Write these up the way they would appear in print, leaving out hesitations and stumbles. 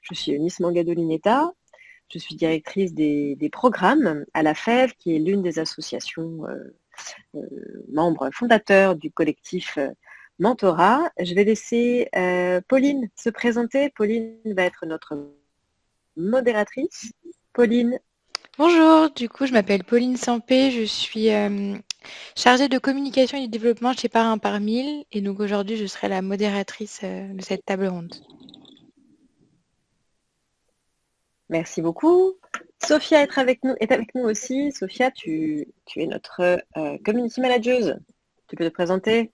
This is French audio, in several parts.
Je suis Eunice Mangadolineta. Je suis directrice des programmes à la FEV, qui est l'une des associations membres fondateurs du collectif Mentorat. Je vais laisser Pauline se présenter. Pauline va être notre modératrice. Pauline. Bonjour, du coup je m'appelle Pauline Sampé, je suis chargée de communication et de développement chez Parrain par 1000 et donc aujourd'hui je serai la modératrice de cette table ronde. Merci beaucoup. Sophia est avec nous aussi. Sophia, tu es notre community manager. Tu peux te présenter?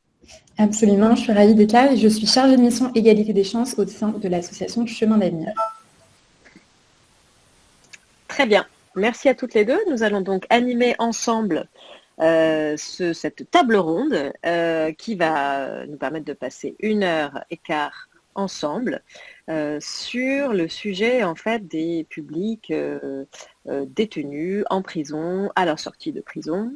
Absolument, je suis ravie d'être là et je suis chargée de mission égalité des chances au sein de l'association Chemin d'avenir. Très bien. Merci à toutes les deux. Nous allons donc animer ensemble cette table ronde qui va nous permettre de passer 1h15 ensemble sur le sujet en fait des publics détenus en prison à leur sortie de prison.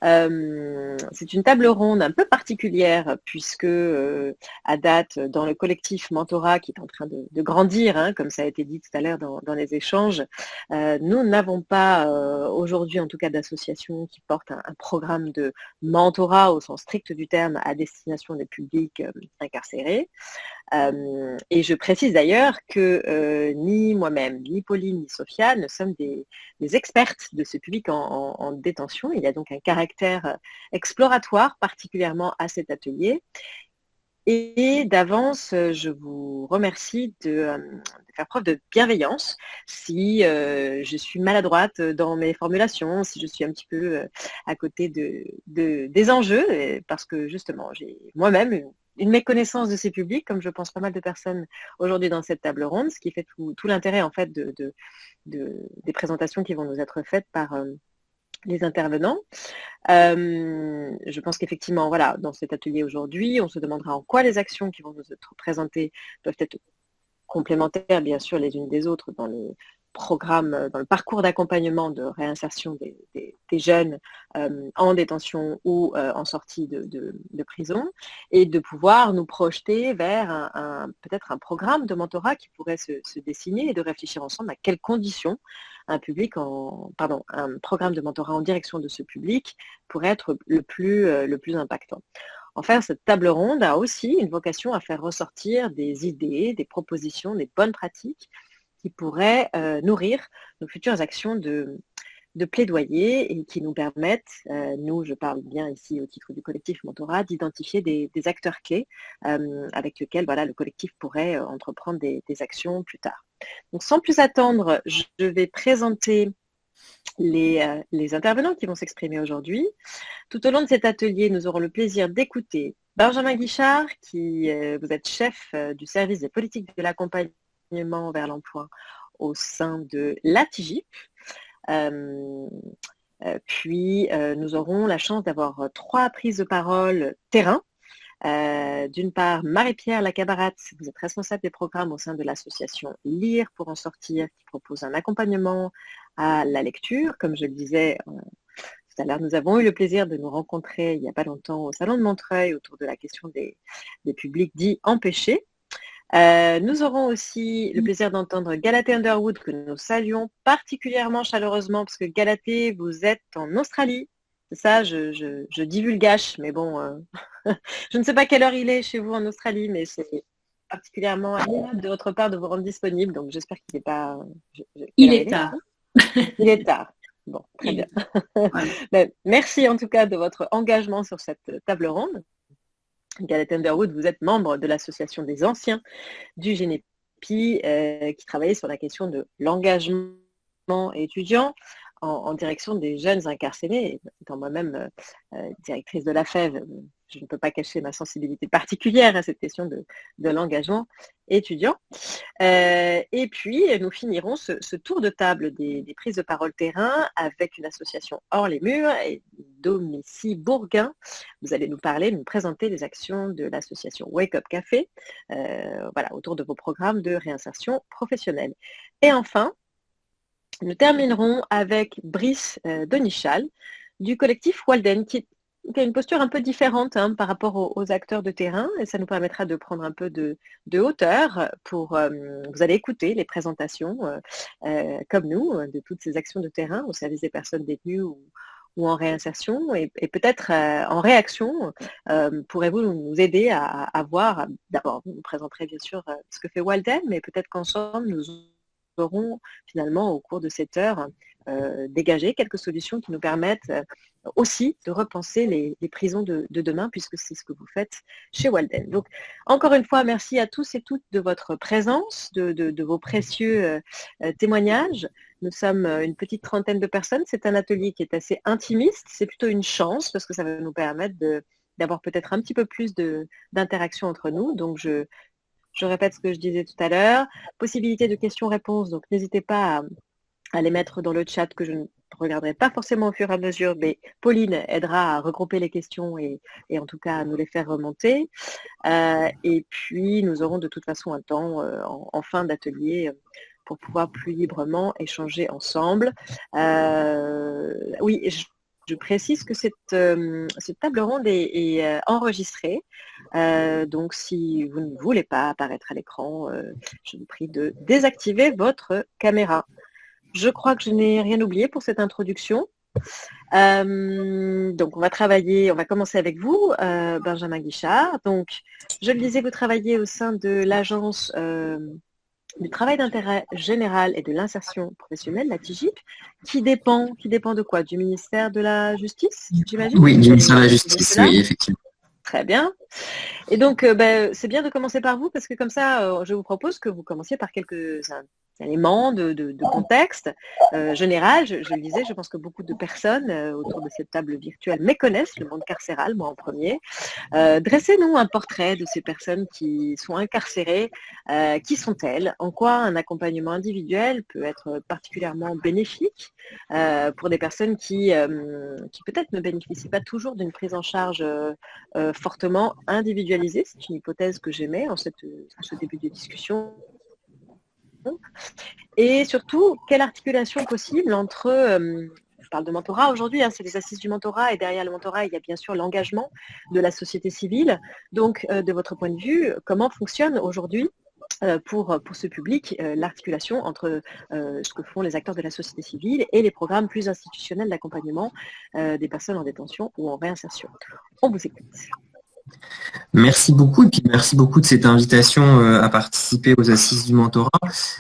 C'est une table ronde un peu particulière puisque à date dans le collectif Mentorat qui est en train de grandir, hein, comme ça a été dit tout à l'heure dans les échanges, nous n'avons pas aujourd'hui en tout cas d'association qui porte un programme de mentorat au sens strict du terme à destination des publics incarcérés. Et je précise d'ailleurs que ni moi-même, ni Pauline, ni Sophia ne sommes des expertes de ce public en détention. Il y a donc un caractère exploratoire particulièrement à cet atelier. Et d'avance, je vous remercie de faire preuve de bienveillance si je suis maladroite dans mes formulations, si je suis un petit peu à côté des enjeux, parce que justement, j'ai moi-même une méconnaissance de ces publics, comme je pense pas mal de personnes aujourd'hui dans cette table ronde, ce qui fait tout l'intérêt en fait des présentations qui vont nous être faites par les intervenants. Je pense qu'effectivement, voilà, dans cet atelier aujourd'hui, on se demandera en quoi les actions qui vont nous être présentées doivent être complémentaires, bien sûr, les unes des autres dans le programme, dans le parcours d'accompagnement de réinsertion des jeunes en détention ou en sortie de prison, et de pouvoir nous projeter vers peut-être un programme de mentorat qui pourrait se dessiner et de réfléchir ensemble à quelles conditions un programme de mentorat en direction de ce public pourrait être le plus impactant. Enfin, cette table ronde a aussi une vocation à faire ressortir des idées, des propositions, des bonnes pratiques qui pourraient nourrir nos futures actions de plaidoyer et qui nous permettent, nous, je parle bien ici au titre du collectif Mentorat, d'identifier des acteurs clés avec lesquels le collectif pourrait entreprendre des actions plus tard. Donc, sans plus attendre, je vais présenter les intervenants qui vont s'exprimer aujourd'hui. Tout au long de cet atelier, nous aurons le plaisir d'écouter Benjamin Guichard, qui vous êtes chef du service des politiques de l'accompagnement vers l'emploi au sein de l'ATIGIP. Puis, nous aurons la chance d'avoir 3 prises de parole terrain. D'une part, Marie-Pierre Lacabarat, vous êtes responsable des programmes au sein de l'association Lire pour en sortir, qui propose un accompagnement à la lecture. Comme je le disais tout à l'heure, nous avons eu le plaisir de nous rencontrer il n'y a pas longtemps au Salon de Montreuil autour de la question des publics dits empêchés. Nous aurons aussi le plaisir d'entendre Galatée Underwood, que nous saluons particulièrement chaleureusement, parce que Galatée, vous êtes en Australie. C'est ça, je divulgage, mais bon, je ne sais pas quelle heure il est chez vous en Australie, mais c'est particulièrement agréable de votre part de vous rendre disponible, donc j'espère qu'il n'est pas... Il est tard. Il est tard. Bon, très bien. Ouais. Merci en tout cas de votre engagement sur cette table ronde. Galatée Underwood, vous êtes membre de l'association des anciens du GENEPI qui travaillait sur la question de l'engagement étudiant en direction des jeunes incarcérés. Étant moi-même directrice de la FEV, je ne peux pas cacher ma sensibilité particulière à cette question de l'engagement étudiant. Et puis, nous finirons ce tour de table des prises de parole terrain avec une association hors les murs et Domicy Bourguin. Vous allez nous présenter les actions de l'association Wake Up Café autour de vos programmes de réinsertion professionnelle. Et enfin, nous terminerons avec Brice Donichal du collectif Walden, qui est qui a une posture un peu différente par rapport aux acteurs de terrain, et ça nous permettra de prendre un peu de hauteur pour, vous allez écouter les présentations, comme nous, de toutes ces actions de terrain au service des personnes détenues ou en réinsertion, et peut-être en réaction, pourrez-vous nous aider à voir, d'abord vous nous présenterez bien sûr ce que fait Walden, mais peut-être qu'ensemble nous aurons finalement au cours de cette heure dégager quelques solutions qui nous permettent aussi de repenser les prisons de demain, puisque c'est ce que vous faites chez Walden. Donc, encore une fois, merci à tous et toutes de votre présence, de vos précieux témoignages. Nous sommes une petite trentaine de personnes. C'est un atelier qui est assez intimiste. C'est plutôt une chance, parce que ça va nous permettre d'avoir peut-être un petit peu plus d'interaction entre nous. Donc, je répète ce que je disais tout à l'heure. Possibilité de questions-réponses, donc n'hésitez pas à les mettre dans le chat, que je ne regarderai pas forcément au fur et à mesure, mais Pauline aidera à regrouper les questions et en tout cas à nous les faire remonter. Et puis nous aurons de toute façon un temps en fin d'atelier pour pouvoir plus librement échanger ensemble. Oui, je précise que cette table ronde est enregistrée. Donc si vous ne voulez pas apparaître à l'écran, je vous prie de désactiver votre caméra. Je crois que je n'ai rien oublié pour cette introduction. Donc on va commencer avec vous, Benjamin Guichard. Donc, je le disais, vous travaillez au sein de l'agence du travail d'intérêt général et de l'insertion professionnelle, la TIGIP, qui dépend de quoi? Du ministère de la Justice, j'imagine? Oui, du ministère de la Justice, oui, effectivement. Très bien. Et donc, c'est bien de commencer par vous, parce que comme ça, je vous propose que vous commenciez par quelques éléments de contexte général. Je le disais, je pense que beaucoup de personnes autour de cette table virtuelle méconnaissent le monde carcéral, moi en premier. Dressez-nous un portrait de ces personnes qui sont incarcérées. Qui sont-elles? En quoi un accompagnement individuel peut être particulièrement bénéfique pour des personnes qui peut-être ne bénéficient pas toujours d'une prise en charge fortement individualisée? C'est une hypothèse que j'émets en ce début de discussion. Et surtout, quelle articulation possible entre, je parle de mentorat aujourd'hui, c'est les assises du mentorat, et derrière le mentorat, il y a bien sûr l'engagement de la société civile. Donc, de votre point de vue, comment fonctionne aujourd'hui pour ce public l'articulation entre ce que font les acteurs de la société civile et les programmes plus institutionnels d'accompagnement des personnes en détention ou en réinsertion? On vous écoute. Merci beaucoup, et puis merci beaucoup de cette invitation à participer aux assises du mentorat.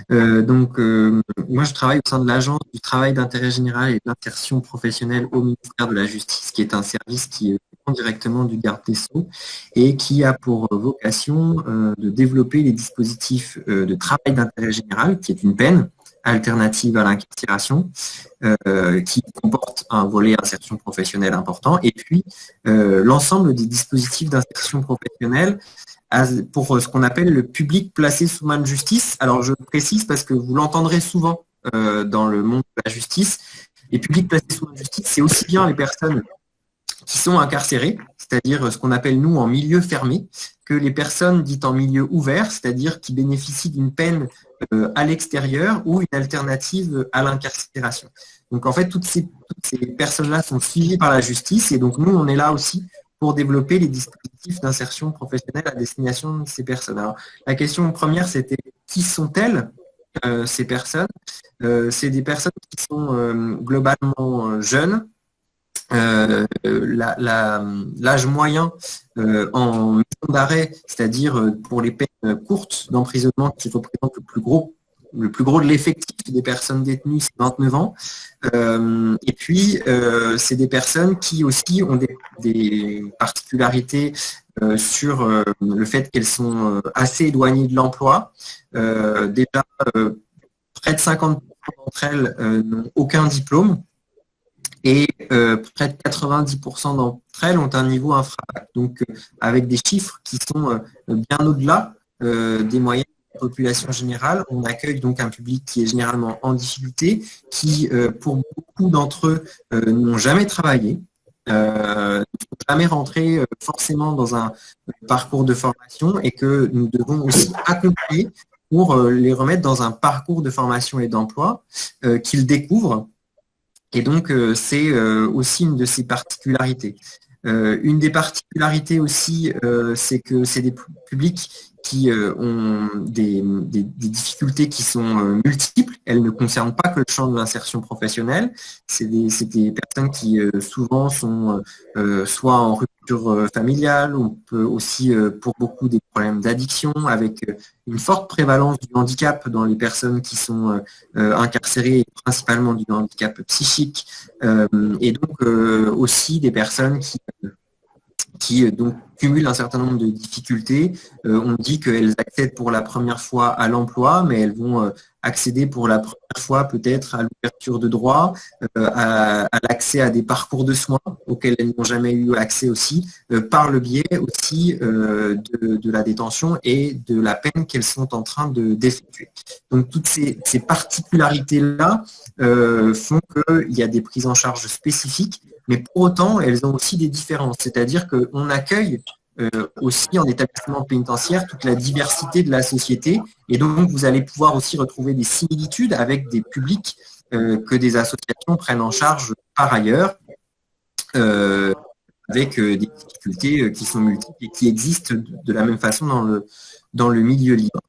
Moi je travaille au sein de l'agence du travail d'intérêt général et de l'insertion professionnelle au ministère de la Justice, qui est un service qui dépend directement du garde des Sceaux et qui a pour vocation de développer les dispositifs de travail d'intérêt général, qui est une peine alternative à l'incarcération, qui comporte un volet insertion professionnelle important, et puis l'ensemble des dispositifs d'insertion professionnelle pour ce qu'on appelle le public placé sous main de justice. Alors je précise parce que vous l'entendrez souvent dans le monde de la justice. Les publics placés sous main de justice, c'est aussi bien les personnes qui sont incarcérées, c'est-à-dire ce qu'on appelle nous en milieu fermé, que les personnes dites en milieu ouvert, c'est-à-dire qui bénéficient d'une peine à l'extérieur ou une alternative à l'incarcération. Donc en fait, toutes ces personnes-là sont suivies par la justice, et donc nous, on est là aussi pour développer les dispositifs d'insertion professionnelle à destination de ces personnes. Alors, la question première, c'était qui sont-elles, ces personnes? C'est des personnes qui sont globalement jeunes. L'âge moyen en maison d'arrêt, c'est-à-dire pour les peines courtes d'emprisonnement qui représentent le plus gros de l'effectif des personnes détenues, c'est 29 ans. Et puis, c'est des personnes qui aussi ont des particularités sur le fait qu'elles sont assez éloignées de l'emploi. Déjà, près de 50% d'entre elles n'ont aucun diplôme. Et près de 90% d'entre elles ont un niveau infra-bac. Donc, avec des chiffres qui sont bien au-delà des moyennes de la population générale, on accueille donc un public qui est généralement en difficulté, qui, pour beaucoup d'entre eux, n'ont jamais travaillé, ne sont jamais rentrés forcément dans un parcours de formation, et que nous devons aussi accompagner pour les remettre dans un parcours de formation et d'emploi qu'ils découvrent. Et donc, c'est aussi une de ses particularités. Une des particularités aussi, c'est que c'est des publics qui ont des difficultés qui sont multiples. Elles ne concernent pas que le champ de l'insertion professionnelle. C'est des personnes qui souvent sont soit en rupture familiale, on peut aussi pour beaucoup des problèmes d'addiction, avec une forte prévalence du handicap dans les personnes qui sont incarcérées, principalement du handicap psychique, et donc aussi des personnes qui donc cumulent un certain nombre de difficultés. On dit qu'elles accèdent pour la première fois à l'emploi, mais elles vont accéder pour la première fois peut-être à l'ouverture de droits, à l'accès à des parcours de soins auxquels elles n'ont jamais eu accès aussi, par le biais aussi de la détention et de la peine qu'elles sont en train d'effectuer. Donc toutes ces particularités-là font qu'il y a des prises en charge spécifiques, mais pour autant, elles ont aussi des différences. C'est-à-dire qu'on accueille aussi en établissement pénitentiaire toute la diversité de la société, et donc vous allez pouvoir aussi retrouver des similitudes avec des publics que des associations prennent en charge par ailleurs, avec des difficultés qui sont multiples et qui existent de la même façon dans le milieu libre.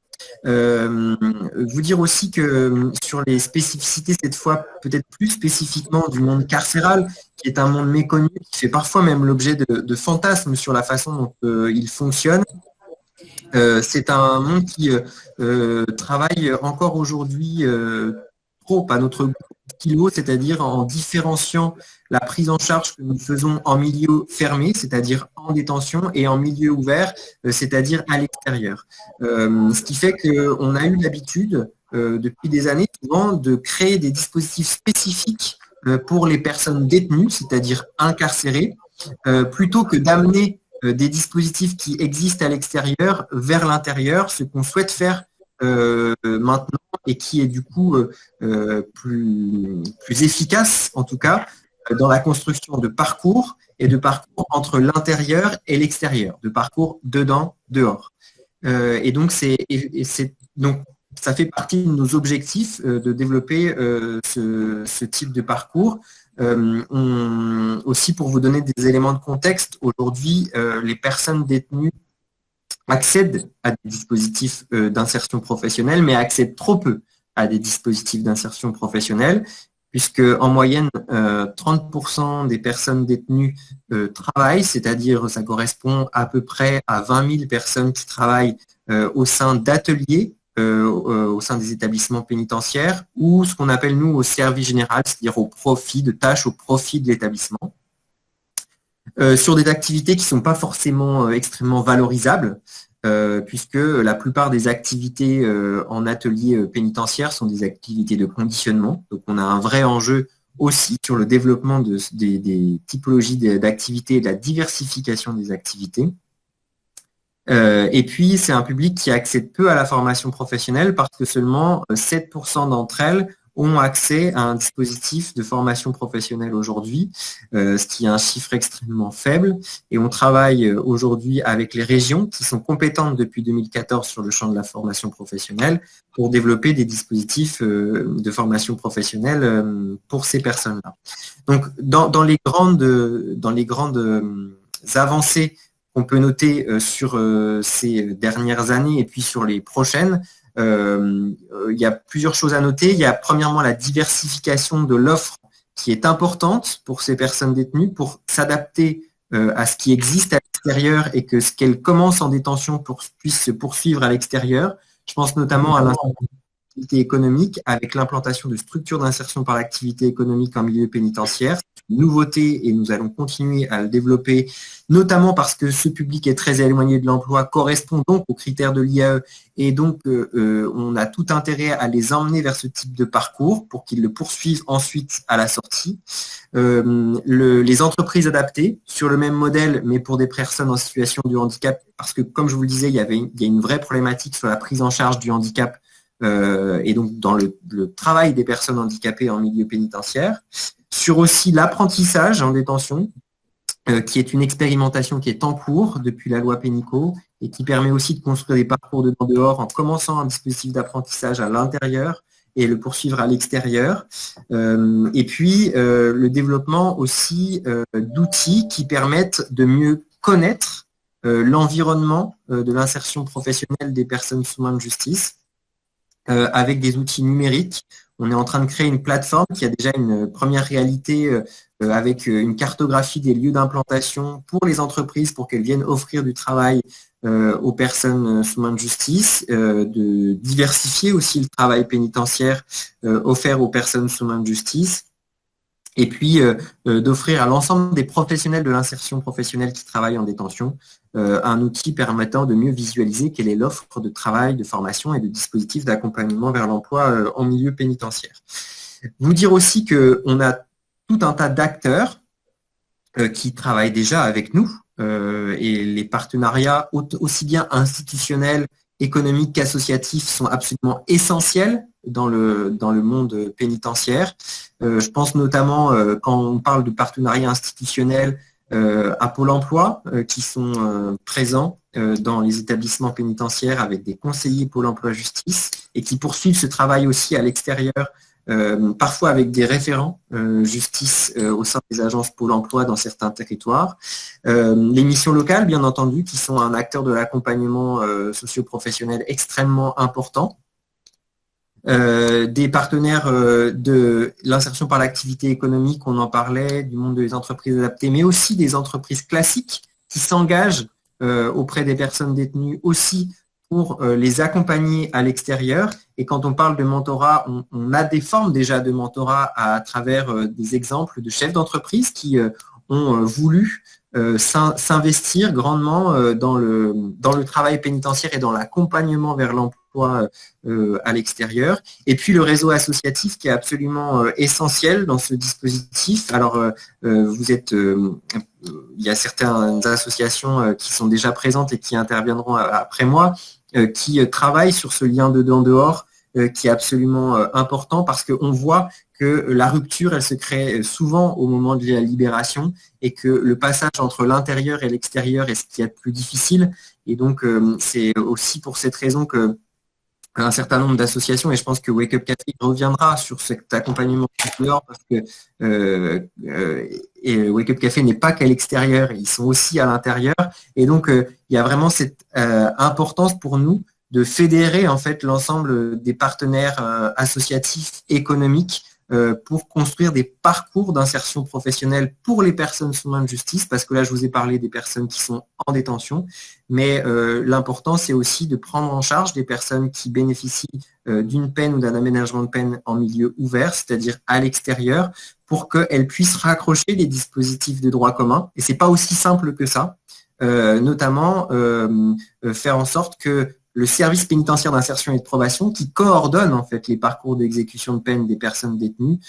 Vous dire aussi que sur les spécificités, cette fois peut-être plus spécifiquement du monde carcéral, qui est un monde méconnu, qui fait parfois même l'objet de fantasmes sur la façon dont il fonctionne. C'est un monde qui travaille encore aujourd'hui trop à notre kilo, c'est-à-dire en différenciant la prise en charge que nous faisons en milieu fermé, c'est-à-dire en détention, et en milieu ouvert, c'est-à-dire à l'extérieur. Ce qui fait qu'on a eu l'habitude, depuis des années, souvent, de créer des dispositifs spécifiques pour les personnes détenues, c'est-à-dire incarcérées, plutôt que d'amener des dispositifs qui existent à l'extérieur vers l'intérieur, ce qu'on souhaite faire maintenant et qui est du coup plus efficace, en tout cas, dans la construction de parcours et de parcours entre l'intérieur et l'extérieur, de parcours dedans, dehors. Et donc, donc, ça fait partie de nos objectifs de développer ce type de parcours. Aussi, pour vous donner des éléments de contexte, aujourd'hui, les personnes détenues accèdent à des dispositifs d'insertion professionnelle, mais accèdent trop peu à des dispositifs d'insertion professionnelle, puisque en moyenne, 30% des personnes détenues travaillent, c'est-à-dire ça correspond à peu près à 20 000 personnes qui travaillent au sein d'ateliers, au sein des établissements pénitentiaires, ou ce qu'on appelle nous au service général, c'est-à-dire au profit de tâches, au profit de l'établissement. Sur des activités qui ne sont pas forcément extrêmement valorisables, puisque la plupart des activités en atelier pénitentiaire sont des activités de conditionnement. Donc on a un vrai enjeu aussi sur le développement des typologies d'activités et de la diversification des activités. Et puis c'est un public qui accède peu à la formation professionnelle parce que seulement 7% d'entre elles ont accès à un dispositif de formation professionnelle aujourd'hui, ce qui est un chiffre extrêmement faible. Et on travaille aujourd'hui avec les régions qui sont compétentes depuis 2014 sur le champ de la formation professionnelle pour développer des dispositifs de formation professionnelle pour ces personnes-là. Donc, dans les grandes avancées qu'on peut noter sur ces dernières années et puis sur les prochaines, il y a plusieurs choses à noter. Il y a premièrement la diversification de l'offre qui est importante pour ces personnes détenues pour s'adapter à ce qui existe à l'extérieur et que ce qu'elles commencent en détention puisse se poursuivre à l'extérieur. Je pense notamment à l'activité économique avec l'implantation de structures d'insertion par l'activité économique en milieu pénitentiaire. C'est une nouveauté et nous allons continuer à le développer, notamment parce que ce public est très éloigné de l'emploi, correspond donc aux critères de l'IAE et donc on a tout intérêt à les emmener vers ce type de parcours pour qu'ils le poursuivent ensuite à la sortie. Les entreprises adaptées sur le même modèle mais pour des personnes en situation de handicap, parce que comme je vous le disais, il y a une vraie problématique sur la prise en charge du handicap et donc dans le travail des personnes handicapées en milieu pénitentiaire, sur aussi l'apprentissage en détention, qui est une expérimentation qui est en cours depuis la loi Pénicaud et qui permet aussi de construire des parcours dedans dehors en commençant un dispositif d'apprentissage à l'intérieur et le poursuivre à l'extérieur. Et puis, le développement aussi d'outils qui permettent de mieux connaître l'environnement de l'insertion professionnelle des personnes sous main de justice avec des outils numériques. On est en train de créer une plateforme qui a déjà une première réalité avec une cartographie des lieux d'implantation pour les entreprises pour qu'elles viennent offrir du travail aux personnes sous main de justice, de diversifier aussi le travail pénitentiaire offert aux personnes sous main de justice, et puis d'offrir à l'ensemble des professionnels de l'insertion professionnelle qui travaillent en détention un outil permettant de mieux visualiser quelle est l'offre de travail, de formation et de dispositifs d'accompagnement vers l'emploi en milieu pénitentiaire. Vous dire aussi qu'on a tout un tas d'acteurs qui travaillent déjà avec nous et les partenariats aussi bien institutionnels, économiques qu'associatifs sont absolument essentiels dans le monde pénitentiaire. Je pense notamment, quand on parle de partenariats institutionnels, à Pôle emploi qui sont présents dans les établissements pénitentiaires avec des conseillers Pôle emploi justice et qui poursuivent ce travail aussi à l'extérieur, parfois avec des référents justice au sein des agences Pôle emploi dans certains territoires. Les missions locales, bien entendu, qui sont un acteur de l'accompagnement socio-professionnel extrêmement important. Des partenaires de l'insertion par l'activité économique, on en parlait, du monde des entreprises adaptées, mais aussi des entreprises classiques qui s'engagent auprès des personnes détenues aussi pour les accompagner à l'extérieur. Et quand on parle de mentorat, on a des formes déjà de mentorat à travers des exemples de chefs d'entreprise qui ont voulu s'investir grandement dans le travail pénitentiaire et dans l'accompagnement vers l'emploi à l'extérieur. Et puis le réseau associatif qui est absolument essentiel dans ce dispositif. Alors, il y a certaines associations qui sont déjà présentes et qui interviendront après moi, qui travaillent sur ce lien dedans-dehors, qui est absolument important parce qu'on voit que la rupture, elle se crée souvent au moment de la libération et que le passage entre l'intérieur et l'extérieur est ce qui est le plus difficile. Et donc, c'est aussi pour cette raison que un certain nombre d'associations, et je pense que Wake Up Café reviendra sur cet accompagnement dehors parce que et Wake Up Café n'est pas qu'à l'extérieur, ils sont aussi à l'intérieur. Et donc, il y a vraiment cette importance pour nous de fédérer en fait l'ensemble des partenaires associatifs économiques pour construire des parcours d'insertion professionnelle pour les personnes sous main de justice, parce que là, je vous ai parlé des personnes qui sont en détention, mais l'important, c'est aussi de prendre en charge des personnes qui bénéficient d'une peine ou d'un aménagement de peine en milieu ouvert, c'est-à-dire à l'extérieur, pour qu'elles puissent raccrocher les dispositifs de droit commun. Et c'est pas aussi simple que ça, notamment faire en sorte que le service pénitentiaire d'insertion et de probation, qui coordonne en fait les parcours d'exécution de peine des personnes détenues,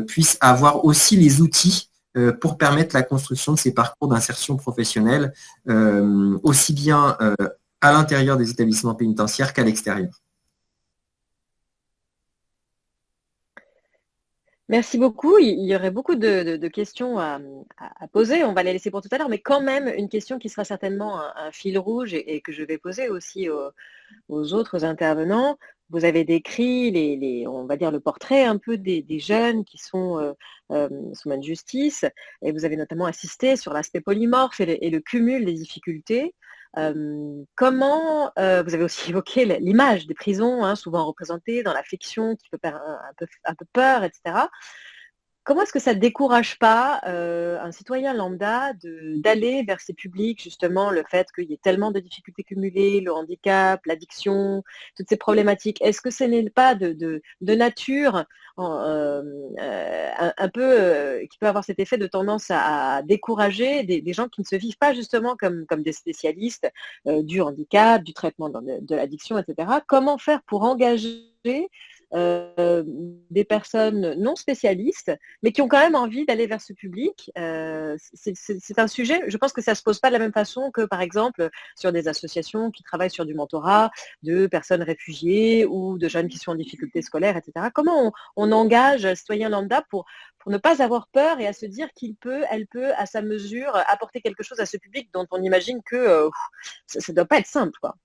puisse avoir aussi les outils pour permettre la construction de ces parcours d'insertion professionnelle, aussi bien à l'intérieur des établissements pénitentiaires qu'à l'extérieur. Merci beaucoup. Il y aurait beaucoup de questions à poser. On va les laisser pour tout à l'heure, mais quand même une question qui sera certainement un fil rouge et que je vais poser aussi aux autres intervenants. Vous avez décrit on va dire le portrait un peu des jeunes qui sont sous main de justice, et vous avez notamment insisté sur l'aspect polymorphe et le cumul des difficultés. Comment vous avez aussi évoqué l'image des prisons, hein, souvent représentée dans la fiction, qui peut faire un peu peur, etc. Comment est-ce que ça ne décourage pas un citoyen lambda d'aller vers ces publics, justement, le fait qu'il y ait tellement de difficultés cumulées, le handicap, l'addiction, toutes ces problématiques? Est-ce que ce n'est pas de nature un peu qui peut avoir cet effet de tendance à décourager des gens qui ne se vivent pas justement comme des spécialistes du handicap, du traitement de l'addiction, etc. Comment faire pour engager des personnes non spécialistes, mais qui ont quand même envie d'aller vers ce public? C'est un sujet, je pense que ça ne se pose pas de la même façon que, par exemple, sur des associations qui travaillent sur du mentorat de personnes réfugiées ou de jeunes qui sont en difficulté scolaire, etc. Comment on engage un citoyen lambda pour ne pas avoir peur et à se dire elle peut, à sa mesure, apporter quelque chose à ce public dont on imagine que ça ne doit pas être simple, quoi.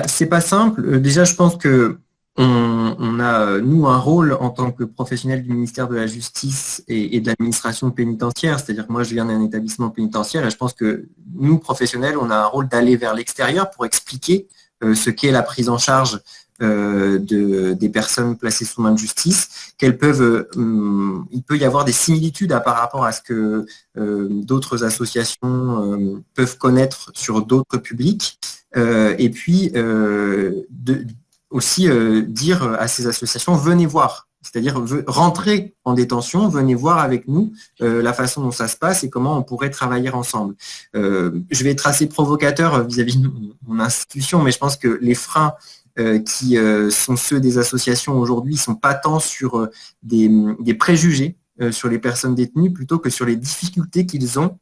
C'est pas simple. Déjà, je pense que on a, nous, un rôle en tant que professionnel du ministère de la Justice et de l'administration pénitentiaire. C'est-à-dire que moi, je viens d'un établissement pénitentiaire et je pense que nous, professionnels, on a un rôle d'aller vers l'extérieur pour expliquer ce qu'est la prise en charge des personnes placées sous main de justice, qu'elles peuvent, il peut y avoir des similitudes par rapport à ce que d'autres associations peuvent connaître sur d'autres publics, et puis aussi dire à ces associations, venez voir, c'est-à-dire rentrer en détention, venez voir avec nous la façon dont ça se passe et comment on pourrait travailler ensemble. Je vais être assez provocateur vis-à-vis de mon institution, mais je pense que les freins qui sont ceux des associations aujourd'hui ne sont pas tant sur des préjugés sur les personnes détenues plutôt que sur les difficultés qu'ils ont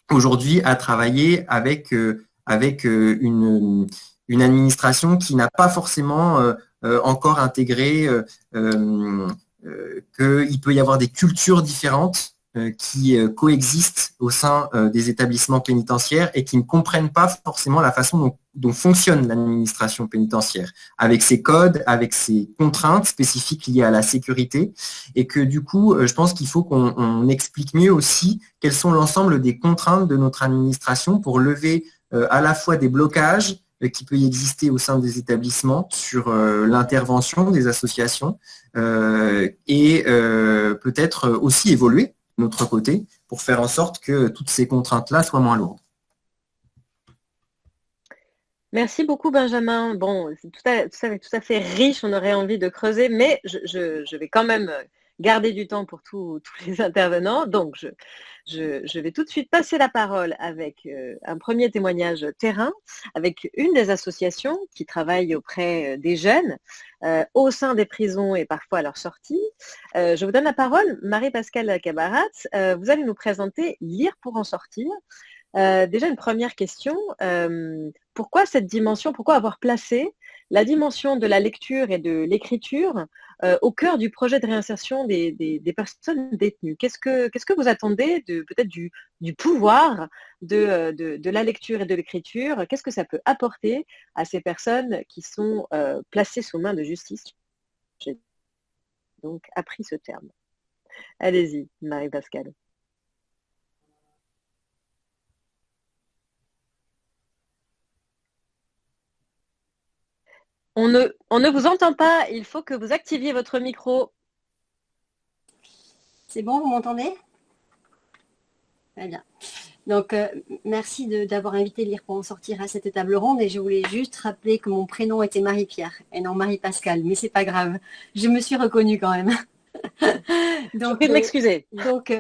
aujourd'hui à travailler avec une administration qui n'a pas forcément encore intégré qu'il peut y avoir des cultures différentes qui coexistent au sein des établissements pénitentiaires et qui ne comprennent pas forcément la façon dont fonctionne l'administration pénitentiaire, avec ses codes, avec ses contraintes spécifiques liées à la sécurité, et que du coup, je pense qu'il faut qu'on explique mieux aussi quels sont l'ensemble des contraintes de notre administration pour lever à la fois des blocages qui peut y exister au sein des établissements sur l'intervention des associations et peut-être aussi évoluer de notre côté pour faire en sorte que toutes ces contraintes-là soient moins lourdes. Merci beaucoup, Benjamin. Bon, c'est tout à fait riche, on aurait envie de creuser, mais je vais quand même garder du temps pour tous les intervenants. Donc, je vais tout de suite passer la parole avec un premier témoignage terrain, avec une des associations qui travaille auprès des jeunes au sein des prisons et parfois à leur sortie. Je vous donne la parole, Marie-Pascale Cabarat. Vous allez nous présenter Lire pour en sortir. Déjà, une première question. Pourquoi cette dimension, pourquoi avoir placé la dimension de la lecture et de l'écriture au cœur du projet de réinsertion des personnes détenues? Qu'est-ce que vous attendez peut-être du pouvoir de la lecture et de l'écriture? Qu'est-ce que ça peut apporter à ces personnes qui sont placées sous main de justice? J'ai donc appris ce terme. Allez-y, Marie-Pascale. On ne vous entend pas, il faut que vous activiez votre micro. C'est bon, vous m'entendez? Très bien. Donc, merci d'avoir invité Lire pour en sortir à cette table ronde, et je voulais juste rappeler que mon prénom était Marie-Pierre et non Marie-Pascale, mais c'est pas grave, je me suis reconnue quand même. Donc, je prie de m'excuser. Donc,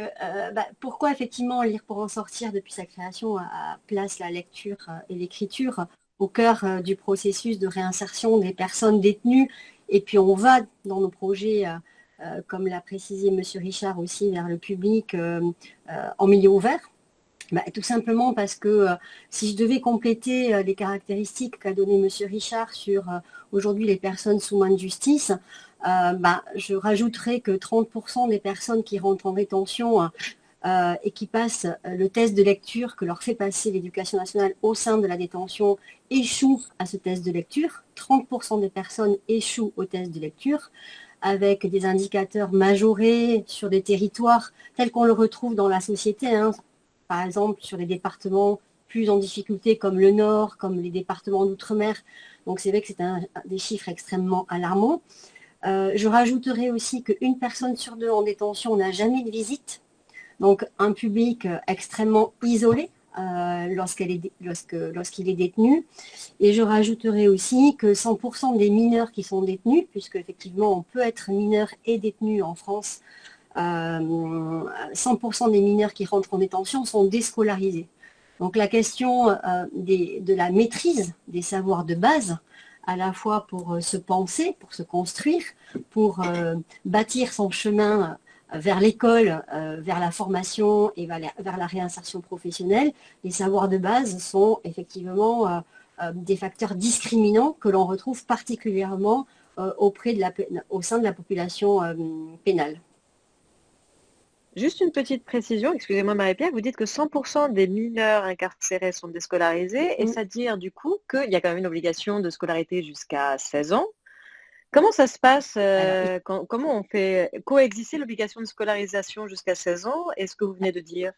pourquoi effectivement Lire pour en sortir depuis sa création place la lecture et l'écriture au cœur du processus de réinsertion des personnes détenues, et puis on va dans nos projets, comme l'a précisé M. Richard aussi, vers le public en milieu ouvert. Tout simplement parce que si je devais compléter les caractéristiques qu'a donné M. Richard sur aujourd'hui les personnes sous main de justice, je rajouterais que 30% des personnes qui rentrent en détention et qui passent le test de lecture que leur fait passer l'Éducation nationale au sein de la détention échouent à ce test de lecture. 30% des personnes échouent au test de lecture, avec des indicateurs majorés sur des territoires tels qu'on le retrouve dans la société, hein. Par exemple sur les départements plus en difficulté comme le Nord, comme les départements d'outre-mer. Donc c'est vrai que c'est des chiffres extrêmement alarmants. Je rajouterai aussi qu'une personne sur deux en détention n'a jamais de visite. Donc un public extrêmement isolé lorsqu'il est détenu. Et je rajouterai aussi que 100% des mineurs qui sont détenus, puisque effectivement on peut être mineur et détenu en France, 100% des mineurs qui rentrent en détention sont déscolarisés. Donc la question de la maîtrise des savoirs de base, à la fois pour se penser, pour se construire, pour bâtir son chemin vers l'école, vers la formation et vers la réinsertion professionnelle, les savoirs de base sont effectivement des facteurs discriminants que l'on retrouve particulièrement au sein de la population pénale. Juste une petite précision, excusez-moi Marie-Pierre, vous dites que 100% des mineurs incarcérés sont déscolarisés, et c'est-à-dire du coup qu'il y a quand même une obligation de scolarité jusqu'à 16 ans. Comment ça se passe Alors, comment on fait coexister l'obligation de scolarisation jusqu'à 16 ans et ce que vous venez de dire?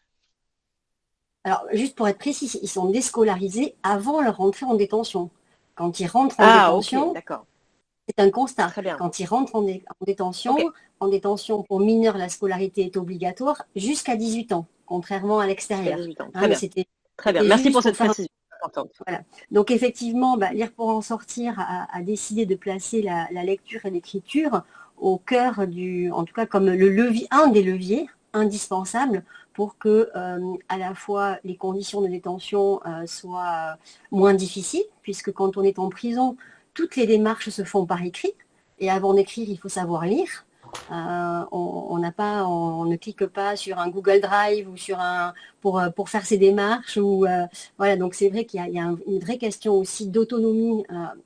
alors, juste pour être précis, ils sont déscolarisés avant leur entrée en détention. Quand ils rentrent en Ah, ok, détention, d'accord. c'est un constat. Très bien. Quand ils rentrent Ok, en détention pour mineurs, la scolarité est obligatoire jusqu'à 18 ans, contrairement à jusqu'à l'extérieur. 18 ans. Hein, Très mais bien. Très bien. c'était Merci juste pour pour cette faire précision importante. voilà. Donc effectivement, Lire pour en sortir a décidé de placer la lecture et l'écriture au cœur en tout cas comme un des leviers indispensables pour que à la fois les conditions de détention soient moins difficiles, puisque quand on est en prison, toutes les démarches se font par écrit, et avant d'écrire, il faut savoir lire. On ne clique pas sur un Google Drive ou pour faire ses démarches voilà, donc c'est vrai qu'il y a une vraie question aussi d'autonomie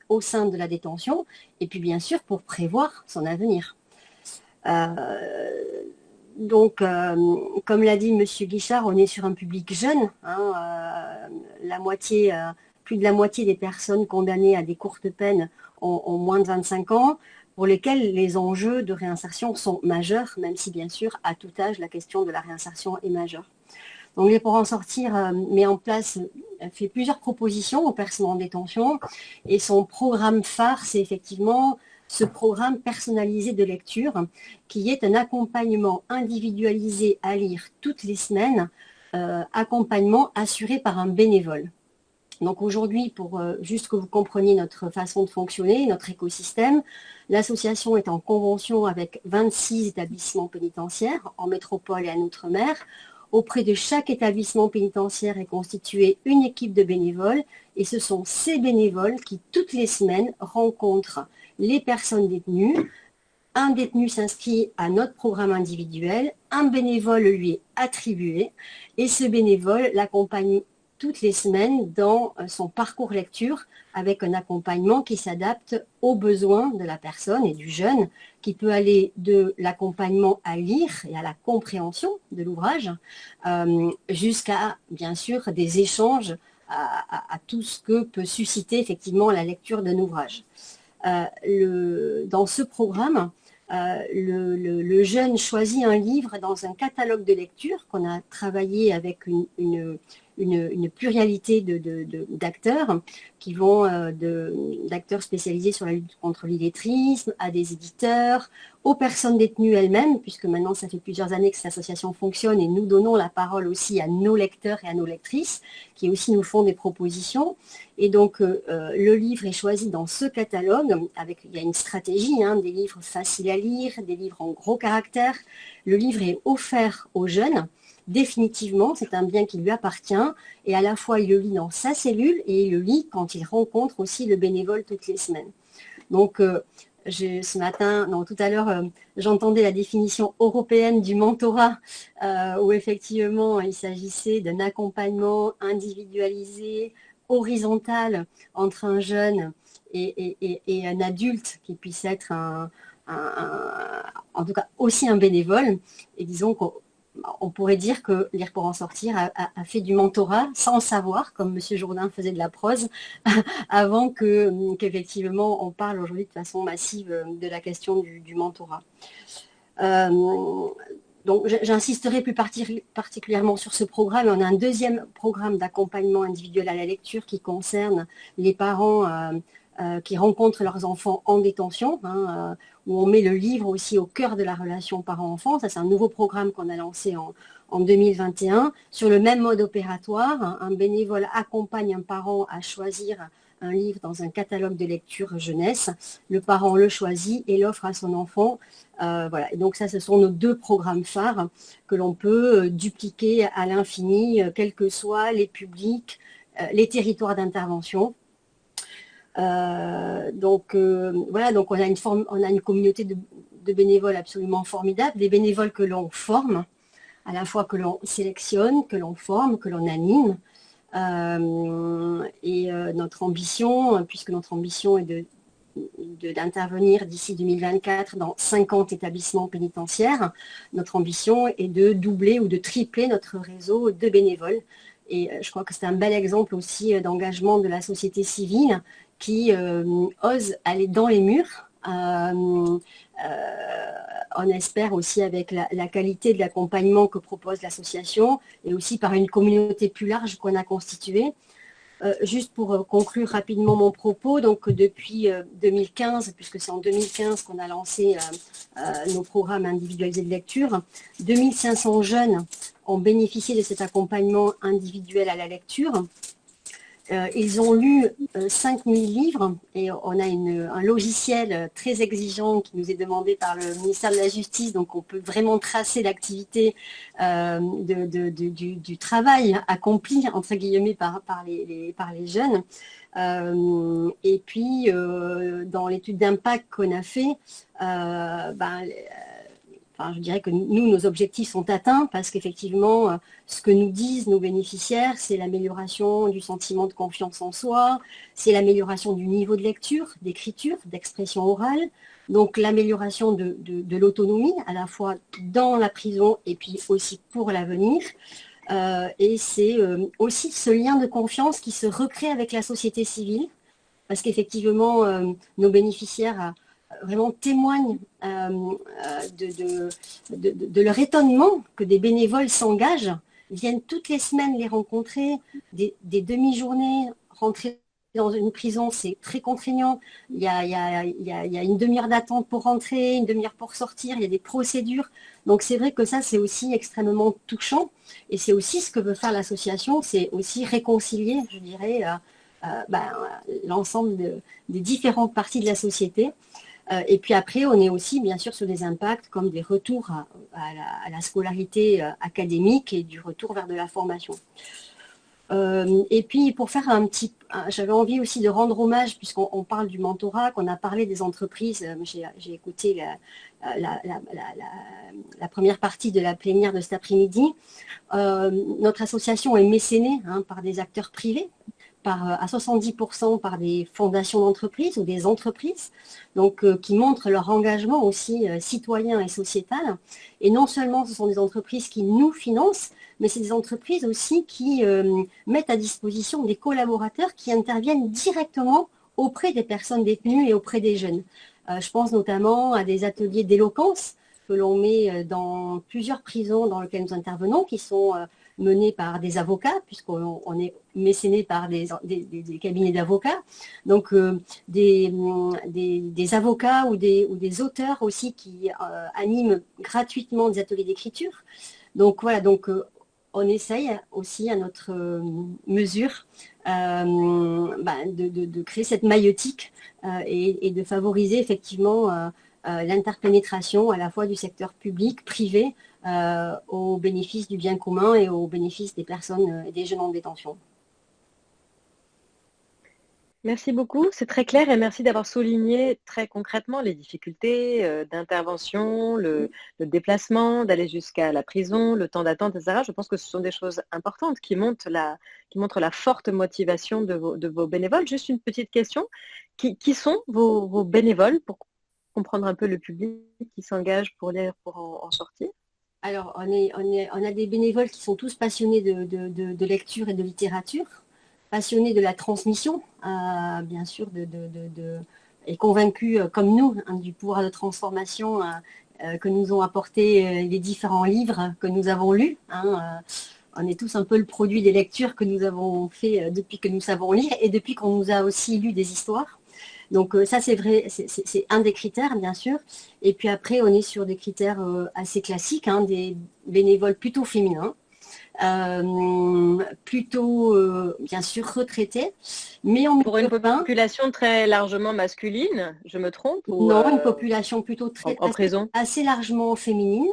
au sein de la détention, et puis bien sûr pour prévoir son avenir. Donc, comme l'a dit M. Guichard, on est sur un public jeune. Plus de la moitié des personnes condamnées à des courtes peines ont moins de 25 ans, pour lesquelles les enjeux de réinsertion sont majeurs, même si bien sûr, à tout âge, la question de la réinsertion est majeure. Donc, les Pour en sortir fait plusieurs propositions aux personnes en détention, et son programme phare, c'est effectivement ce programme personnalisé de lecture, qui est un accompagnement individualisé à lire toutes les semaines, accompagnement assuré par un bénévole. Donc aujourd'hui, pour juste que vous compreniez notre façon de fonctionner, notre écosystème, l'association est en convention avec 26 établissements pénitentiaires en métropole et en outre-mer. Auprès de chaque établissement pénitentiaire est constituée une équipe de bénévoles, et ce sont ces bénévoles qui, toutes les semaines, rencontrent les personnes détenues. Un détenu s'inscrit à notre programme individuel, un bénévole lui est attribué, et ce bénévole l'accompagne toutes les semaines dans son parcours lecture, avec un accompagnement qui s'adapte aux besoins de la personne et du jeune, qui peut aller de l'accompagnement à lire et à la compréhension de l'ouvrage, jusqu'à, bien sûr, des échanges à tout ce que peut susciter effectivement la lecture d'un ouvrage. Dans ce programme, le jeune choisit un livre dans un catalogue de lecture qu'on a travaillé avec une pluralité d'acteurs qui vont d'acteurs spécialisés sur la lutte contre l'illettrisme, à des éditeurs, aux personnes détenues elles-mêmes, puisque maintenant ça fait plusieurs années que cette association fonctionne, et nous donnons la parole aussi à nos lecteurs et à nos lectrices qui aussi nous font des propositions. Et donc le livre est choisi dans ce catalogue, il y a une stratégie, des livres faciles à lire, des livres en gros caractères. Le livre est offert aux jeunes. Définitivement, c'est un bien qui lui appartient, et à la fois il le lit dans sa cellule et il le lit quand il rencontre aussi le bénévole toutes les semaines. Donc tout à l'heure, j'entendais la définition européenne du mentorat, où effectivement il s'agissait d'un accompagnement individualisé, horizontal, entre un jeune et un adulte qui puisse être en tout cas aussi un bénévole. Et disons qu'on pourrait dire que Lire pour en sortir a fait du mentorat sans savoir, comme M. Jourdain faisait de la prose, avant qu'effectivement on parle aujourd'hui de façon massive de la question du mentorat. Donc j'insisterai plus particulièrement sur ce programme. On a un deuxième programme d'accompagnement individuel à la lecture qui concerne les parents qui rencontrent leurs enfants en détention, où on met le livre aussi au cœur de la relation parent-enfant. Ça, c'est un nouveau programme qu'on a lancé en 2021. Sur le même mode opératoire, un bénévole accompagne un parent à choisir un livre dans un catalogue de lecture jeunesse. Le parent le choisit et l'offre à son enfant. Voilà. Et donc ça, ce sont nos deux programmes phares que l'on peut dupliquer à l'infini, quels que soient les publics, les territoires d'intervention. Voilà, donc on a une communauté de bénévoles absolument formidable, des bénévoles que l'on forme, à la fois que l'on sélectionne, que l'on forme, que l'on anime. Notre ambition, puisque notre ambition est d'intervenir d'ici 2024 dans 50 établissements pénitentiaires, notre ambition est de doubler ou de tripler notre réseau de bénévoles. Et je crois que c'est un bel exemple aussi d'engagement de la société civile qui ose aller dans les murs On espère aussi avec la qualité de l'accompagnement que propose l'association et aussi par une communauté plus large qu'on a constituée. Juste pour conclure rapidement mon propos, donc depuis 2015, puisque c'est en 2015 qu'on a lancé nos programmes individualisés de lecture, 2500 jeunes ont bénéficié de cet accompagnement individuel à la lecture. Ils ont lu 5000 livres et on a un logiciel très exigeant qui nous est demandé par le ministère de la Justice, donc on peut vraiment tracer l'activité du travail accompli, entre guillemets, par les jeunes. Et puis, dans l'étude d'impact qu'on a fait, je dirais que nous, nos objectifs sont atteints parce qu'effectivement, ce que nous disent nos bénéficiaires, c'est l'amélioration du sentiment de confiance en soi, c'est l'amélioration du niveau de lecture, d'écriture, d'expression orale, donc l'amélioration de l'autonomie, à la fois dans la prison et puis aussi pour l'avenir. Et c'est aussi ce lien de confiance qui se recrée avec la société civile, parce qu'effectivement, nos bénéficiaires vraiment témoignent de leur étonnement que des bénévoles s'engagent, viennent toutes les semaines les rencontrer, des demi-journées, rentrer dans une prison, c'est très contraignant. Il y a une demi-heure d'attente pour rentrer, une demi-heure pour sortir, il y a des procédures. Donc c'est vrai que ça, c'est aussi extrêmement touchant. Et c'est aussi ce que veut faire l'association, c'est aussi réconcilier, je dirais, l'ensemble des différentes parties de la société. Et puis après, on est aussi bien sûr sur des impacts comme des retours à la scolarité académique et du retour vers de la formation. Et puis pour faire j'avais envie aussi de rendre hommage, puisqu'on parle du mentorat, qu'on a parlé des entreprises, j'ai écouté la première partie de la plénière de cet après-midi. Notre association est mécénée par des acteurs privés, à 70% par des fondations d'entreprises ou des entreprises, donc qui montrent leur engagement aussi citoyen et sociétal. Et non seulement ce sont des entreprises qui nous financent, mais c'est des entreprises aussi qui mettent à disposition des collaborateurs qui interviennent directement auprès des personnes détenues et auprès des jeunes. Je pense notamment à des ateliers d'éloquence que l'on met dans plusieurs prisons dans lesquelles nous intervenons, qui sont menés par des avocats, puisqu'on est mécéné par des cabinets d'avocats. Donc des avocats ou des auteurs aussi qui animent gratuitement des ateliers d'écriture. Donc voilà, on essaye aussi à notre mesure de créer cette maïeutique et de favoriser effectivement l'interpénétration à la fois du secteur public, privé, au bénéfice du bien commun et au bénéfice des personnes et des jeunes en détention. Merci beaucoup, c'est très clair et merci d'avoir souligné très concrètement les difficultés d'intervention, le déplacement, d'aller jusqu'à la prison, le temps d'attente, etc. Je pense que ce sont des choses importantes qui montrent la forte motivation de vos bénévoles. Juste une petite question, qui sont vos bénévoles pour comprendre un peu le public qui s'engage pour en sortir? Alors, on a des bénévoles qui sont tous passionnés de lecture et de littérature, passionnés de la transmission, bien sûr, et convaincus, comme nous, du pouvoir de transformation que nous ont apporté les différents livres que nous avons lus. On est tous un peu le produit des lectures que nous avons fait depuis que nous savons lire et depuis qu'on nous a aussi lu des histoires. Donc ça, c'est vrai, c'est un des critères, bien sûr. Et puis après, on est sur des critères assez classiques, des bénévoles plutôt féminins, plutôt, bien sûr, retraités. Mais pour une population très largement masculine, je me trompe Non, une population plutôt en prison. assez largement féminine.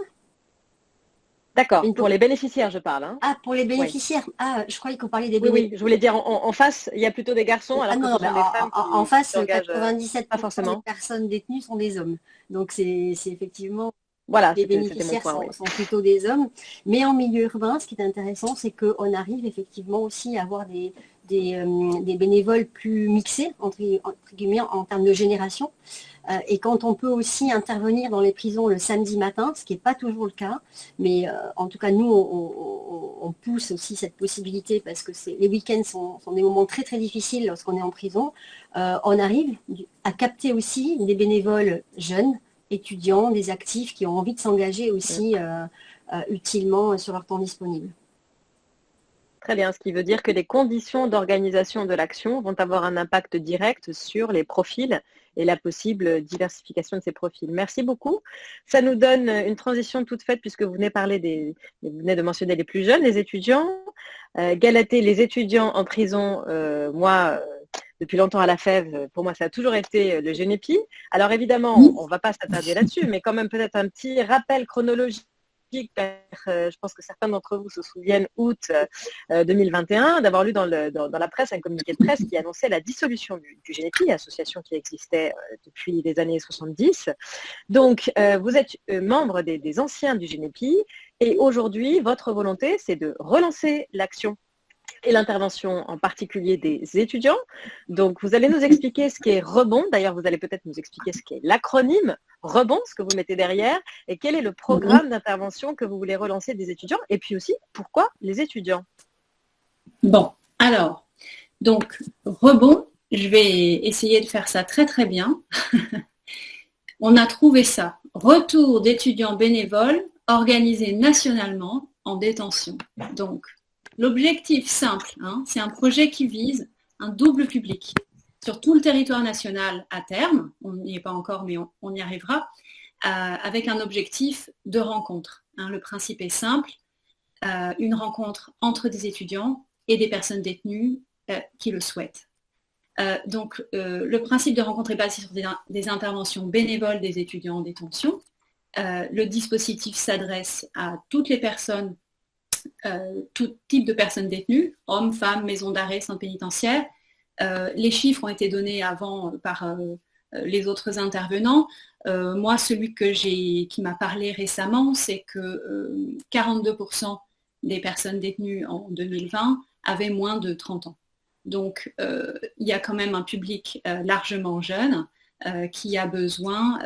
D'accord, pour les bénéficiaires, je parle. Ah, pour les bénéficiaires. Oui. Ah, je croyais qu'on parlait des bénéficiaires. Oui, je voulais dire en face, il y a plutôt des garçons, alors que ce sont des femmes en face, 97% pas forcément. des personnes détenues sont des hommes. Donc, c'est effectivement... Voilà, les bénéficiaires sont plutôt des hommes. Mais en milieu urbain, ce qui est intéressant, c'est qu'on arrive effectivement aussi à avoir des bénévoles plus mixés, entre guillemets, en termes de génération. Et quand on peut aussi intervenir dans les prisons le samedi matin, ce qui n'est pas toujours le cas, mais en tout cas nous on pousse aussi cette possibilité parce que les week-ends sont des moments très très difficiles lorsqu'on est en prison. On arrive à capter aussi des bénévoles jeunes, étudiants, des actifs qui ont envie de s'engager aussi utilement sur leur temps disponible. Très bien, ce qui veut dire que les conditions d'organisation de l'action vont avoir un impact direct sur les profils et la possible diversification de ces profils. Merci beaucoup. Ça nous donne une transition toute faite puisque vous venez de mentionner les plus jeunes, les étudiants. Galatée, les étudiants en prison, moi, depuis longtemps à la FEV, pour moi, ça a toujours été le Génépi. Alors évidemment, on ne va pas s'attarder là-dessus, mais quand même peut-être un petit rappel chronologique. Je pense que certains d'entre vous se souviennent août 2021 d'avoir lu dans la presse un communiqué de presse qui annonçait la dissolution du Génépi, association qui existait depuis les années 70. Donc, vous êtes membre des anciens du Génépi et aujourd'hui, votre volonté, c'est de relancer l'action et l'intervention en particulier des étudiants. Donc, vous allez nous expliquer ce qu'est Rebond. D'ailleurs, vous allez peut-être nous expliquer ce qu'est l'acronyme Rebond, ce que vous mettez derrière, et quel est le programme d'intervention que vous voulez relancer des étudiants, et puis aussi, pourquoi les étudiants? Bon, alors, donc, Rebond, je vais essayer de faire ça très très bien. On a trouvé ça, retour d'étudiants bénévoles organisés nationalement en détention. Donc, l'objectif simple, c'est un projet qui vise un double public sur tout le territoire national à terme, on n'y est pas encore mais on y arrivera, avec un objectif de rencontre. Le principe est simple, une rencontre entre des étudiants et des personnes détenues qui le souhaitent. Donc le principe de rencontre est basé sur des interventions bénévoles des étudiants en détention. Le dispositif s'adresse à toutes les personnes, tout type de personnes détenues, hommes, femmes, maisons d'arrêt, centres pénitentiaires. Les chiffres ont été donnés avant par les autres intervenants. Moi, celui qui m'a parlé récemment, c'est que 42% des personnes détenues en 2020 avaient moins de 30 ans. Donc, il y a quand même un public largement jeune qui a besoin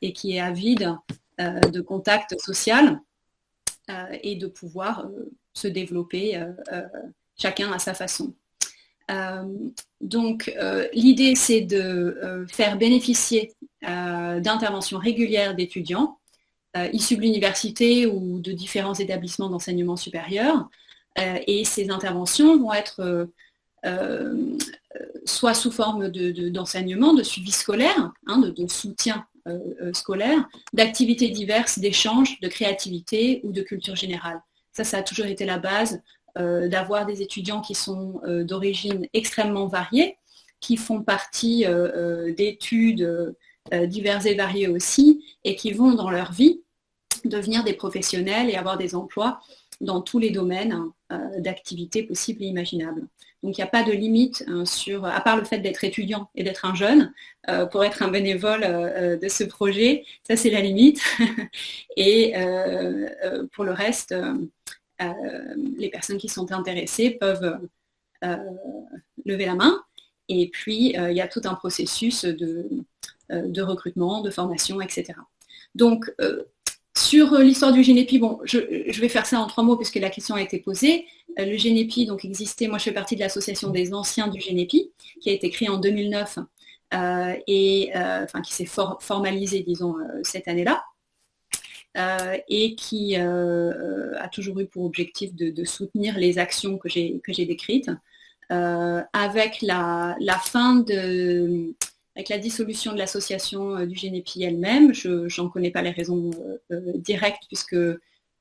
et qui est avide de contact social et de pouvoir se développer chacun à sa façon. Donc, l'idée, c'est de faire bénéficier d'interventions régulières d'étudiants issus de l'université ou de différents établissements d'enseignement supérieur. Et ces interventions vont être soit sous forme d'enseignement, de suivi scolaire, de soutien scolaire, d'activités diverses, d'échanges, de créativité ou de culture générale. Ça a toujours été la base, d'avoir des étudiants qui sont d'origine extrêmement variée, qui font partie d'études diverses et variées aussi, et qui vont dans leur vie devenir des professionnels et avoir des emplois dans tous les domaines d'activités possibles et imaginables. Donc il n'y a pas de limite à part le fait d'être étudiant et d'être un jeune, pour être un bénévole de ce projet, ça c'est la limite. Et pour le reste, les personnes qui sont intéressées peuvent lever la main. Et puis il y a tout un processus de recrutement, de formation, etc. Donc sur l'histoire du Génépi, bon, je vais faire ça en 3 mots puisque la question a été posée. Le Génépi donc existait, moi je fais partie de l'association des anciens du Génépi, qui a été créée en 2009 qui s'est formalisée, disons, cette année-là, et qui a toujours eu pour objectif de soutenir les actions que j'ai décrites. Avec la fin avec la dissolution de l'association du Génépi elle-même, je n'en connais pas les raisons directes puisque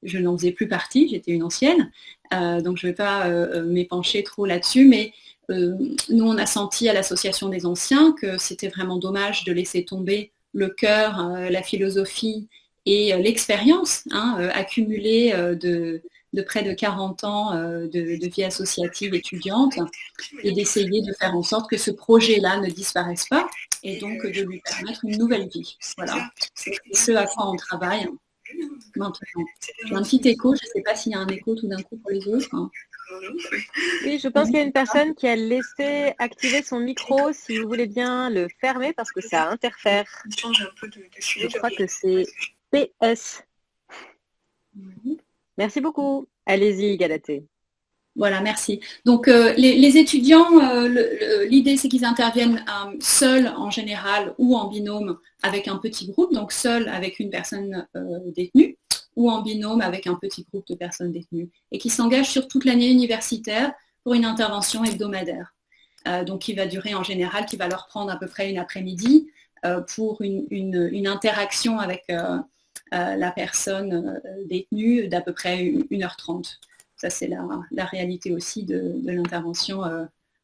je n'en faisais plus partie, j'étais une ancienne, donc je ne vais pas m'épancher trop là-dessus, mais nous on a senti à l'association des anciens que c'était vraiment dommage de laisser tomber le cœur, la philosophie et l'expérience accumulée de près de 40 ans de vie associative étudiante, et d'essayer de faire en sorte que ce projet-là ne disparaisse pas, et donc de lui permettre une nouvelle vie. Voilà, c'est ce à quoi on travaille maintenant. J'ai un petit écho, je ne sais pas s'il y a un écho tout d'un coup pour les autres. Oui, je pense qu'il y a une personne qui a laissé activer son micro, si vous voulez bien le fermer parce que ça interfère. Je crois que c'est PS. Merci beaucoup. Allez-y, Galatée. Voilà, merci. Donc, les étudiants, l'idée, c'est qu'ils interviennent seuls en général ou en binôme avec un petit groupe, donc seuls avec une personne détenue ou en binôme avec un petit groupe de personnes détenues et qui s'engagent sur toute l'année universitaire pour une intervention hebdomadaire. Donc, qui va durer en général, qui va leur prendre à peu près une après-midi pour une interaction avec la personne détenue d'à peu près 1h30. Ça, c'est la réalité aussi de l'intervention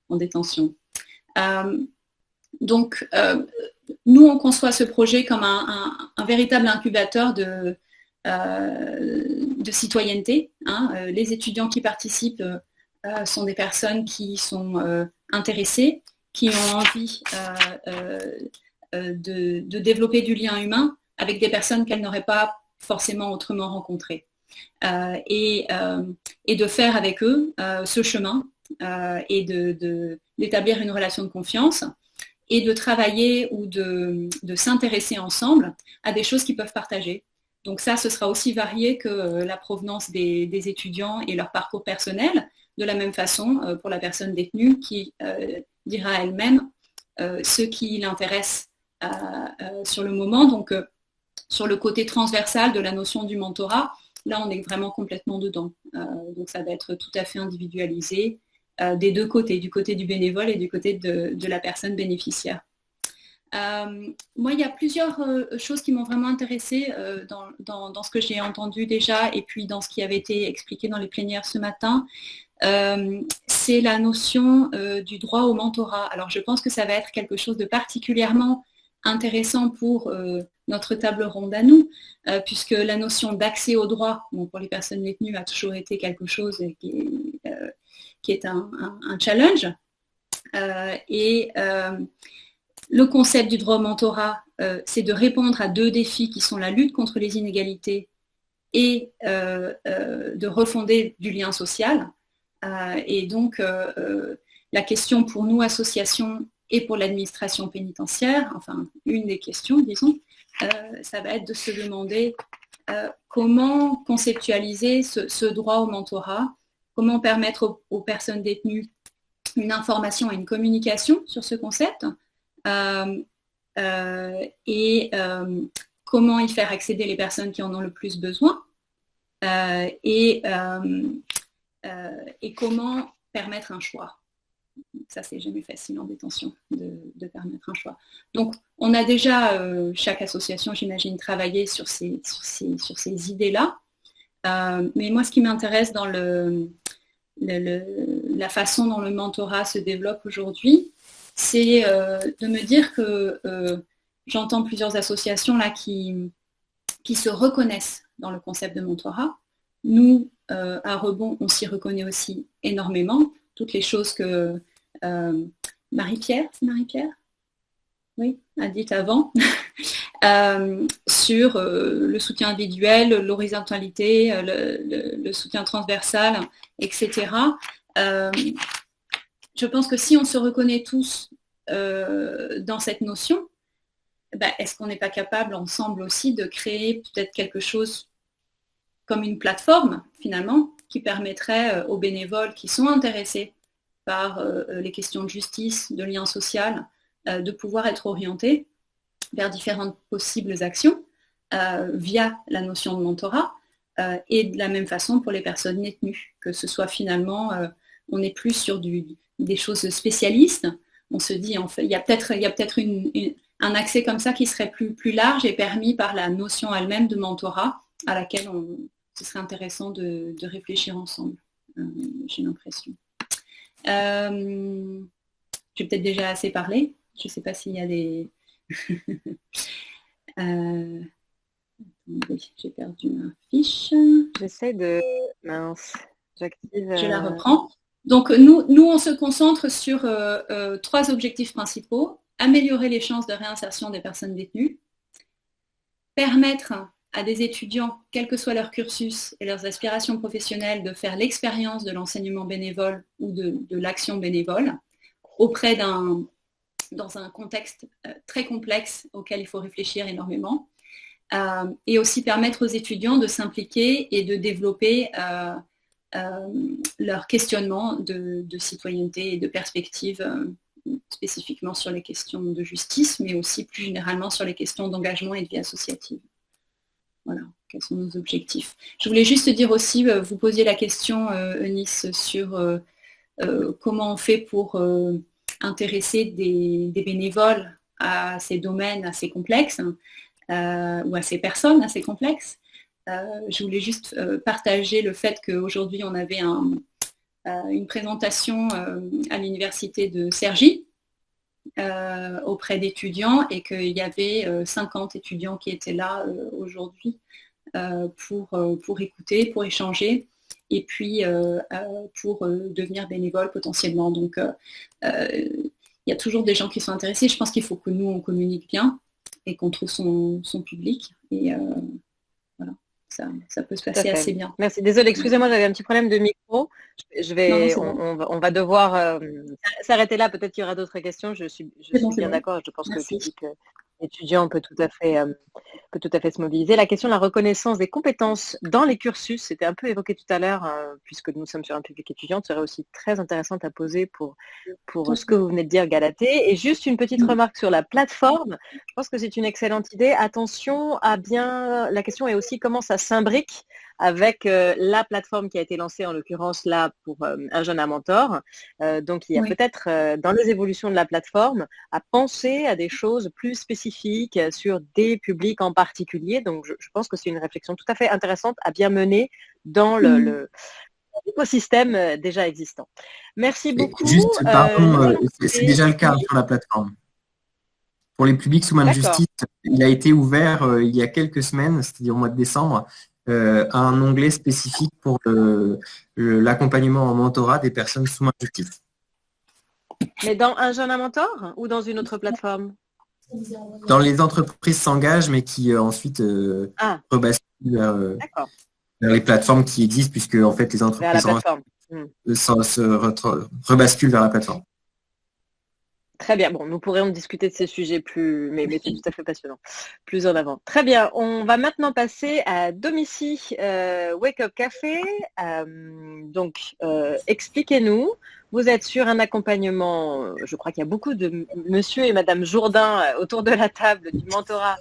en détention. Donc, nous, on conçoit ce projet comme un véritable incubateur de citoyenneté. Hein. Les étudiants qui participent sont des personnes qui sont intéressées, qui ont envie de développer du lien humain avec des personnes qu'elles n'auraient pas forcément autrement rencontrées. Et de faire avec eux ce chemin et d'établir une relation de confiance et de travailler ou de s'intéresser ensemble à des choses qu'ils peuvent partager. Donc ça, ce sera aussi varié que la provenance des étudiants et leur parcours personnel, de la même façon pour la personne détenue qui dira elle-même ce qui l'intéresse sur le moment. Donc sur le côté transversal de la notion du mentorat, là, on est vraiment complètement dedans. Donc, ça va être tout à fait individualisé des deux côtés, du côté du bénévole et du côté de la personne bénéficiaire. Moi, il y a plusieurs choses qui m'ont vraiment intéressée dans ce que j'ai entendu déjà et puis dans ce qui avait été expliqué dans les plénières ce matin. C'est la notion du droit au mentorat. Alors, je pense que ça va être quelque chose de particulièrement intéressant pour notre table ronde à nous, puisque la notion d'accès au droit, bon, pour les personnes détenues, a toujours été quelque chose qui est un challenge. Le concept du droit au mentorat, c'est de répondre à deux défis qui sont la lutte contre les inégalités et de refonder du lien social. Et donc, la question pour nous, associations, et pour l'administration pénitentiaire, enfin une des questions, disons, ça va être de se demander comment conceptualiser ce droit au mentorat, comment permettre aux personnes détenues une information et une communication sur ce concept, et comment y faire accéder les personnes qui en ont le plus besoin, et comment permettre un choix. Ça, c'est jamais facile en détention de permettre un choix. Donc, on a déjà, chaque association, j'imagine, travaillé sur ces idées-là. Mais moi, ce qui m'intéresse dans la façon dont le mentorat se développe aujourd'hui, c'est de me dire que j'entends plusieurs associations là qui se reconnaissent dans le concept de mentorat. Nous, à Rebond, on s'y reconnaît aussi énormément. Toutes les choses que Marie-Pierre, c'est Marie-Pierre ? Oui, a dit avant, sur le soutien individuel, l'horizontalité, le soutien transversal, etc. Je pense que si on se reconnaît tous dans cette notion, est-ce qu'on n'est pas capable ensemble aussi de créer peut-être quelque chose comme une plateforme, finalement, qui permettrait aux bénévoles qui sont intéressés par les questions de justice, de lien social, de pouvoir être orientés vers différentes possibles actions via la notion de mentorat, et de la même façon pour les personnes détenues, que ce soit finalement, on n'est plus sur des choses spécialistes, on se dit, en fait, il y a peut-être un accès comme ça qui serait plus large et permis par la notion elle-même de mentorat, à laquelle ce serait intéressant de réfléchir ensemble, j'ai l'impression. J'ai peut-être déjà assez parlé. Je ne sais pas s'il y a des... J'ai perdu ma fiche. J'essaie de... Mince, j'active... Je la reprends. Donc, nous, on se concentre sur 3 objectifs principaux. Améliorer les chances de réinsertion des personnes détenues. Permettre à des étudiants, quel que soit leur cursus et leurs aspirations professionnelles, de faire l'expérience de l'enseignement bénévole ou de l'action bénévole dans un contexte très complexe auquel il faut réfléchir énormément. Et aussi permettre aux étudiants de s'impliquer et de développer leur questionnement de citoyenneté et de perspective, spécifiquement sur les questions de justice, mais aussi plus généralement sur les questions d'engagement et de vie associative. Voilà, quels sont nos objectifs. Je voulais juste dire aussi, vous posiez la question, Eunice, sur comment on fait pour intéresser des bénévoles à ces domaines assez complexes, ou à ces personnes assez complexes. Je voulais juste partager le fait qu'aujourd'hui, on avait une présentation à l'université de Cergy auprès d'étudiants et qu'il y avait 50 étudiants qui étaient là aujourd'hui pour écouter, pour échanger et puis pour devenir bénévoles potentiellement. Donc, il y a toujours des gens qui sont intéressés. Je pense qu'il faut que nous, on communique bien et qu'on trouve son public. Et voilà, ça peut se passer assez bien. Merci. Désolée, excusez-moi, j'avais un petit problème de micro. On va devoir s'arrêter là. Peut-être qu'il y aura d'autres questions. Je suis bien d'accord. Je pense que le public étudiant peut tout à fait se mobiliser. La question de la reconnaissance des compétences dans les cursus, c'était un peu évoqué tout à l'heure, puisque nous sommes sur un public étudiant, serait aussi très intéressante à poser pour ce que vous venez de dire, Galatée. Et juste une petite remarque sur la plateforme. Je pense que c'est une excellente idée. Attention à bien... La question est aussi comment ça s'imbrique avec la plateforme qui a été lancée, en l'occurrence là pour un jeune à mentor. Donc il y a peut-être dans les évolutions de la plateforme à penser à des choses plus spécifiques sur des publics en particulier. Donc je pense que c'est une réflexion tout à fait intéressante à bien mener dans l'écosystème déjà existant. Merci beaucoup. Juste, pardon, c'est déjà le cas sur la plateforme. Pour les publics sous main de justice, il a été ouvert il y a quelques semaines, c'est-à-dire au mois de décembre, un onglet spécifique pour l'accompagnement en mentorat des personnes sous main de justice. Mais dans un jeune à mentor ou dans une autre plateforme? Dans les entreprises s'engagent, mais qui ensuite rebasculent vers les plateformes qui existent, puisque en fait les entreprises se rebasculent vers la plateforme. Très bien. Bon, nous pourrions discuter de ces sujets mais c'est tout à fait passionnant. Plus en avant. Très bien. On va maintenant passer à Domicy Wake Up Café. Donc, expliquez-nous. Vous êtes sur un accompagnement, je crois qu'il y a beaucoup de monsieur et madame Jourdain autour de la table du mentorat.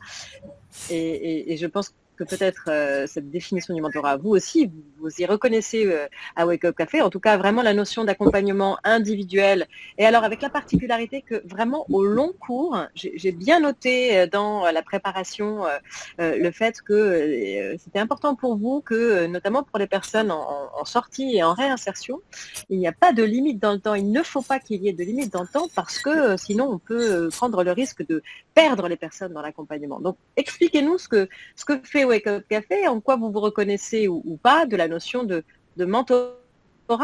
Et je pense que peut-être cette définition du mentorat, vous aussi, vous y reconnaissez à Wake Up Café, en tout cas vraiment la notion d'accompagnement individuel. Et alors avec la particularité que vraiment au long cours, j'ai bien noté dans la préparation le fait que c'était important pour vous que, notamment pour les personnes en sortie et en réinsertion, il n'y a pas de limite dans le temps. Il ne faut pas qu'il y ait de limite dans le temps parce que sinon on peut prendre le risque de perdre les personnes dans l'accompagnement. Donc expliquez-nous ce que fait Wake Up Café, en quoi vous vous reconnaissez ou pas de la notion de mentorat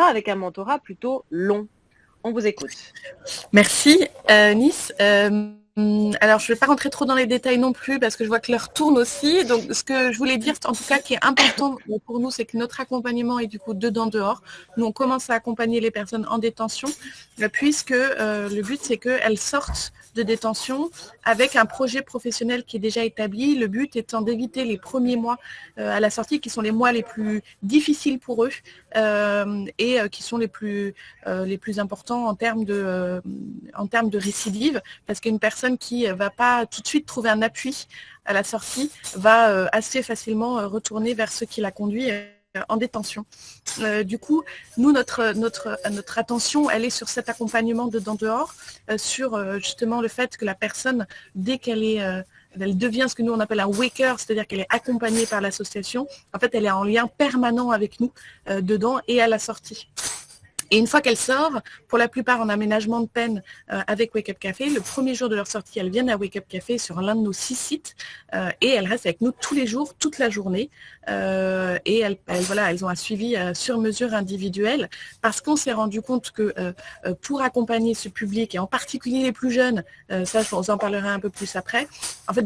avec un mentorat plutôt long. On vous écoute. Merci Nice. Alors, je ne vais pas rentrer trop dans les détails non plus parce que je vois que l'heure tourne aussi. Donc, ce que je voulais dire, en tout cas, qui est important pour nous, c'est que notre accompagnement est du coup dedans-dehors. Nous, on commence à accompagner les personnes en détention puisque le but, c'est qu'elles sortent de détention avec un projet professionnel qui est déjà établi. Le but étant d'éviter les premiers mois à la sortie qui sont les mois les plus difficiles pour eux et qui sont les plus importants en termes de récidive parce qu'une personne qui ne va pas tout de suite trouver un appui à la sortie va assez facilement retourner vers ce qui l'a conduit en détention. Du coup, nous, notre attention, elle est sur cet accompagnement dedans-dehors, sur justement le fait que la personne, dès qu'elle elle devient ce que nous on appelle un waker, c'est-à-dire qu'elle est accompagnée par l'association, en fait, elle est en lien permanent avec nous dedans et à la sortie. Et une fois qu'elle sort, pour la plupart en aménagement de peine avec Wake Up Café, le premier jour de leur sortie, elles viennent à Wake Up Café sur l'un de nos 6 sites et elles restent avec nous tous les jours, toute la journée. Et elles ont un suivi sur mesure individuel parce qu'on s'est rendu compte que pour accompagner ce public, et en particulier les plus jeunes, ça je vous en parlerai un peu plus après, en fait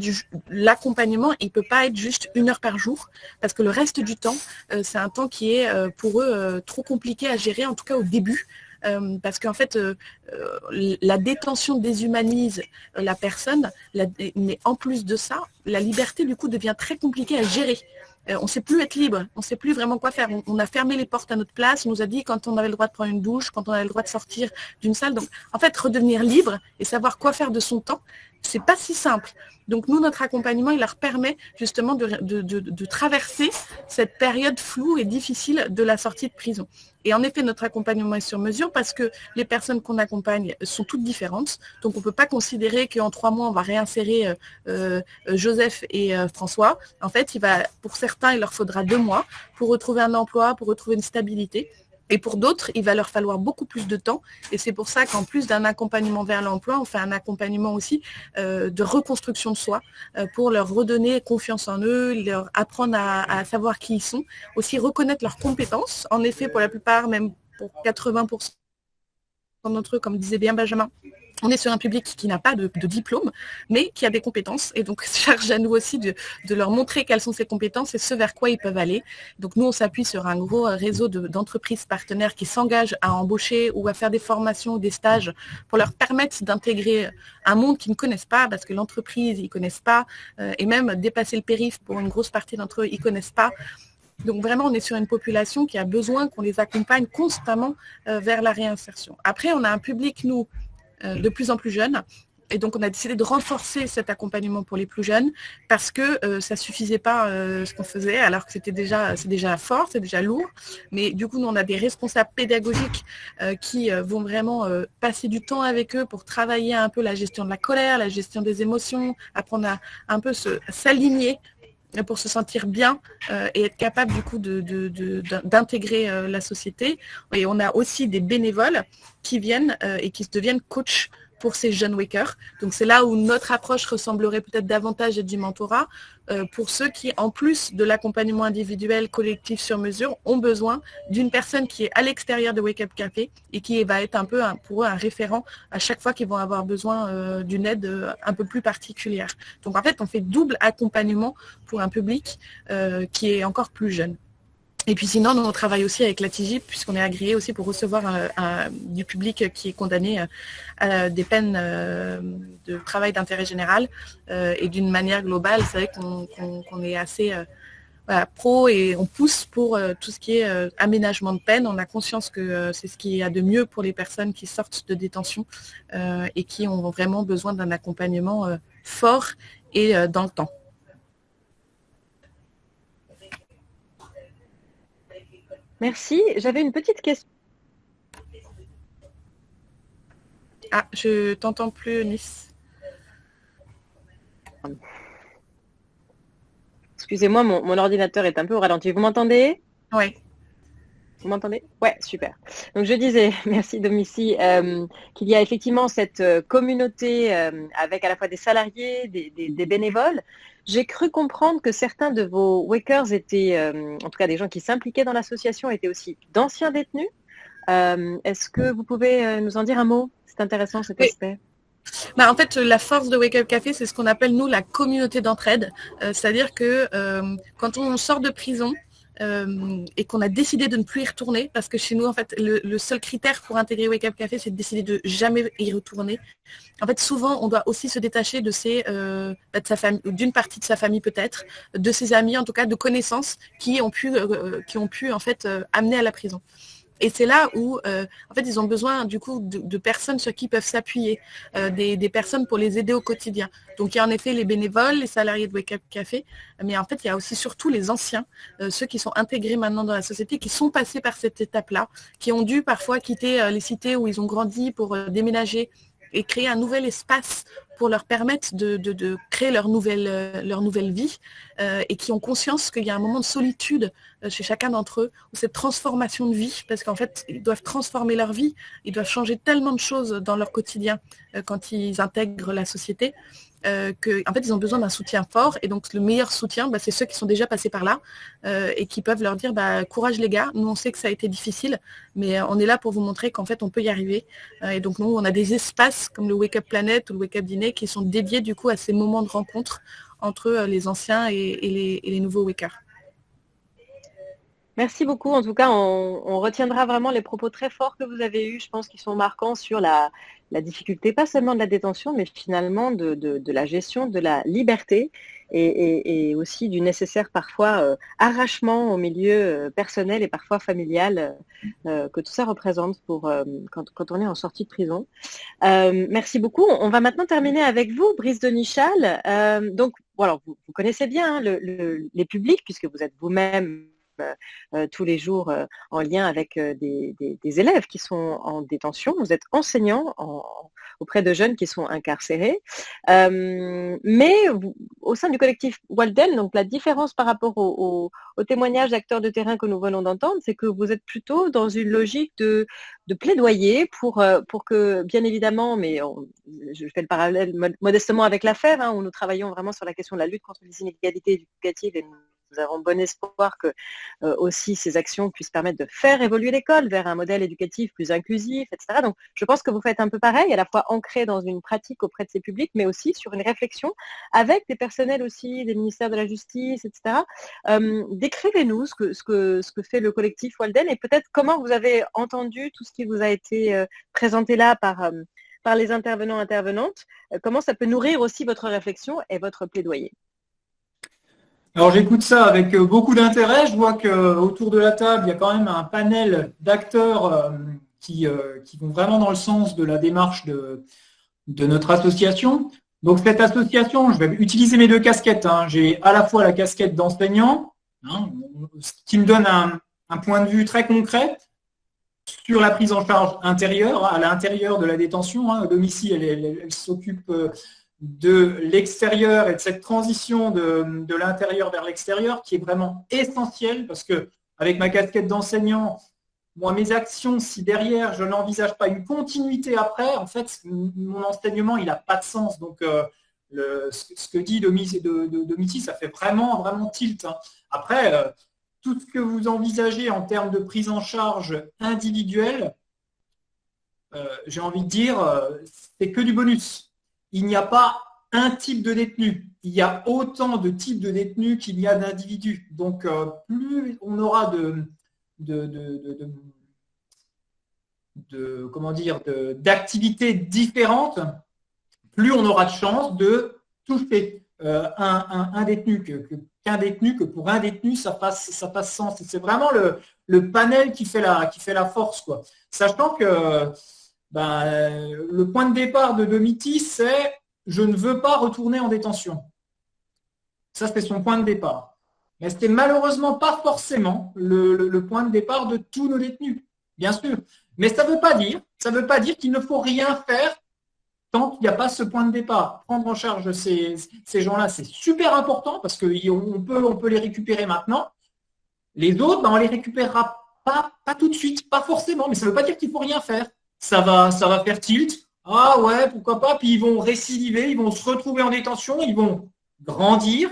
l'accompagnement, il ne peut pas être juste 1 heure par jour parce que le reste du temps, c'est un temps qui est pour eux trop compliqué à gérer, en tout cas au début, parce qu'en fait, la détention déshumanise la personne, mais en plus de ça, la liberté du coup devient très compliquée à gérer. On ne sait plus être libre, on ne sait plus vraiment quoi faire. On a fermé les portes à notre place, on nous a dit quand on avait le droit de prendre une douche, quand on avait le droit de sortir d'une salle. Donc en fait, redevenir libre et savoir quoi faire de son temps, c'est pas si simple. Donc nous, notre accompagnement, il leur permet justement de traverser cette période floue et difficile de la sortie de prison. Et en effet, notre accompagnement est sur mesure parce que les personnes qu'on accompagne sont toutes différentes. Donc on ne peut pas considérer qu'en 3 mois, on va réinsérer Joseph et François. En fait, pour certains, il leur faudra 2 mois pour retrouver un emploi, pour retrouver une stabilité. Et pour d'autres, il va leur falloir beaucoup plus de temps. Et c'est pour ça qu'en plus d'un accompagnement vers l'emploi, on fait un accompagnement aussi de reconstruction de soi pour leur redonner confiance en eux, leur apprendre à savoir qui ils sont, aussi reconnaître leurs compétences. En effet, pour la plupart, même pour 80% d'entre eux, comme disait bien Benjamin, on est sur un public qui n'a pas de diplôme, mais qui a des compétences. Et donc, charge à nous aussi de leur montrer quelles sont ces compétences et ce vers quoi ils peuvent aller. Donc, nous, on s'appuie sur un gros réseau d'entreprises partenaires qui s'engagent à embaucher ou à faire des formations ou des stages pour leur permettre d'intégrer un monde qu'ils ne connaissent pas, parce que l'entreprise, ils ne connaissent pas, et même dépasser le périph' pour une grosse partie d'entre eux, ils ne connaissent pas. Donc vraiment, on est sur une population qui a besoin qu'on les accompagne constamment vers la réinsertion. Après, on a un public, nous, de plus en plus jeunes. Et donc, on a décidé de renforcer cet accompagnement pour les plus jeunes parce que ça ne suffisait pas ce qu'on faisait, alors que c'est déjà fort, c'est déjà lourd. Mais du coup, nous, on a des responsables pédagogiques qui vont vraiment passer du temps avec eux pour travailler un peu la gestion de la colère, la gestion des émotions, apprendre à un peu s'aligner pour se sentir bien et être capable du coup d'intégrer la société. Et on a aussi des bénévoles qui viennent et qui deviennent coachs pour ces jeunes wakers. Donc c'est là où notre approche ressemblerait peut-être davantage à du mentorat pour ceux qui, en plus de l'accompagnement individuel, collectif sur mesure, ont besoin d'une personne qui est à l'extérieur de Wake Up Café et qui va être un peu pour eux un référent à chaque fois qu'ils vont avoir besoin d'une aide un peu plus particulière. Donc en fait, on fait double accompagnement pour un public qui est encore plus jeune. Et puis sinon, nous, on travaille aussi avec la TIGIP puisqu'on est agréé aussi pour recevoir du public qui est condamné à des peines de travail d'intérêt général. Et d'une manière globale, c'est vrai qu'on est assez pro et on pousse pour tout ce qui est aménagement de peine. On a conscience que c'est ce qu'il y a de mieux pour les personnes qui sortent de détention et qui ont vraiment besoin d'un accompagnement fort et dans le temps. Merci. J'avais une petite question. Ah, je t'entends plus, Nice. Excusez-moi, mon ordinateur est un peu au ralenti. Vous m'entendez? Oui. Vous m'entendez? Ouais, super. Donc je disais, merci Domici, qu'il y a effectivement cette communauté avec à la fois des salariés, des bénévoles. J'ai cru comprendre que certains de vos wakers étaient, en tout cas des gens qui s'impliquaient dans l'association, étaient aussi d'anciens détenus. Est-ce que vous pouvez nous en dire un mot? C'est intéressant cet aspect. En fait, la force de Wake Up Café, c'est ce qu'on appelle, nous, la communauté d'entraide. C'est-à-dire que quand on sort de prison, et qu'on a décidé de ne plus y retourner, parce que chez nous, en fait, le seul critère pour intégrer Wake Up Café, c'est de décider de jamais y retourner. En fait, souvent, on doit aussi se détacher de sa famille, d'une partie de sa famille peut-être, de ses amis, en tout cas, de connaissances qui ont pu en fait amener à la prison. Et c'est là où, en fait, ils ont besoin du coup de personnes sur qui ils peuvent s'appuyer, des personnes pour les aider au quotidien. Donc, il y a en effet les bénévoles, les salariés de Wake Up Café, mais en fait, il y a aussi surtout les anciens, ceux qui sont intégrés maintenant dans la société, qui sont passés par cette étape-là, qui ont dû parfois quitter les cités où ils ont grandi pour déménager et créer un nouvel espace pour leur permettre de créer leur nouvelle vie et qui ont conscience qu'il y a un moment de solitude chez chacun d'entre eux, ou cette transformation de vie, parce qu'en fait, ils doivent transformer leur vie, ils doivent changer tellement de choses dans leur quotidien quand ils intègrent la société, qu'en fait, ils ont besoin d'un soutien fort. Et donc, le meilleur soutien, c'est ceux qui sont déjà passés par là et qui peuvent leur dire, courage les gars, nous, on sait que ça a été difficile, mais on est là pour vous montrer qu'en fait, on peut y arriver. Et donc, nous, on a des espaces comme le Wake Up Planet ou le Wake Up Dîner qui sont dédiés, du coup, à ces moments de rencontre entre les anciens et les nouveaux Wakers. Merci beaucoup. En tout cas, on retiendra vraiment les propos très forts que vous avez eus, je pense qu'ils sont marquants sur la difficulté, pas seulement de la détention, mais finalement de la gestion de la liberté et aussi du nécessaire parfois arrachement au milieu personnel et parfois familial que tout ça représente pour quand on est en sortie de prison. Merci beaucoup. On va maintenant terminer avec vous, Brice de Nichal. Donc, voilà, vous connaissez bien les publics puisque vous êtes vous-même tous les jours en lien avec des élèves qui sont en détention. Vous êtes enseignant auprès de jeunes qui sont incarcérés. Mais au sein du collectif Walden, donc la différence par rapport aux témoignages d'acteurs de terrain que nous venons d'entendre, c'est que vous êtes plutôt dans une logique de plaidoyer pour que, bien évidemment, mais je fais le parallèle modestement avec la FEV, où nous travaillons vraiment sur la question de la lutte contre les inégalités éducatives et nous avons bon espoir que aussi ces actions puissent permettre de faire évoluer l'école vers un modèle éducatif plus inclusif, etc. Donc, je pense que vous faites un peu pareil, à la fois ancré dans une pratique auprès de ces publics, mais aussi sur une réflexion avec des personnels aussi, des ministères de la Justice, etc. Décrivez-nous ce que fait le collectif Walden et peut-être comment vous avez entendu tout ce qui vous a été présenté là par les intervenantes, comment ça peut nourrir aussi votre réflexion et votre plaidoyer. Alors j'écoute ça avec beaucoup d'intérêt. Je vois qu'autour de la table, il y a quand même un panel d'acteurs qui vont vraiment dans le sens de la démarche de notre association. Donc cette association, je vais utiliser mes deux casquettes. J'ai à la fois la casquette d'enseignant, ce qui me donne un point de vue très concret sur la prise en charge intérieure, à l'intérieur de la détention. Au domicile, elle s'occupe de l'extérieur et de cette transition de l'intérieur vers l'extérieur qui est vraiment essentielle parce que avec ma casquette d'enseignant, moi mes actions, si derrière je n'envisage pas une continuité après, en fait mon enseignement il n'a pas de sens. Donc ce que dit Domiti, ça fait vraiment tilt. Après, tout ce que vous envisagez en termes de prise en charge individuelle, j'ai envie de dire, c'est que du bonus. Il n'y a pas un type de détenu. Il y a autant de types de détenus qu'il y a d'individus. Donc, plus on aura d'activités différentes, plus on aura de chances de toucher un détenu qu'un détenu, que pour un détenu, ça passe sens. C'est vraiment le panel qui fait la force, quoi. Sachant que le point de départ de Domiti, c'est « je ne veux pas retourner en détention ». Ça, c'est son point de départ. Mais ce n'est malheureusement pas forcément le point de départ de tous nos détenus, bien sûr. Mais ça ne veut pas dire qu'il ne faut rien faire tant qu'il n'y a pas ce point de départ. Prendre en charge ces gens-là, c'est super important parce qu'on peut les récupérer maintenant. Les autres, on les récupérera pas tout de suite, pas forcément, mais ça ne veut pas dire qu'il ne faut rien faire. Ça va faire tilt. Ah ouais, pourquoi pas. Puis ils vont récidiver, ils vont se retrouver en détention, ils vont grandir.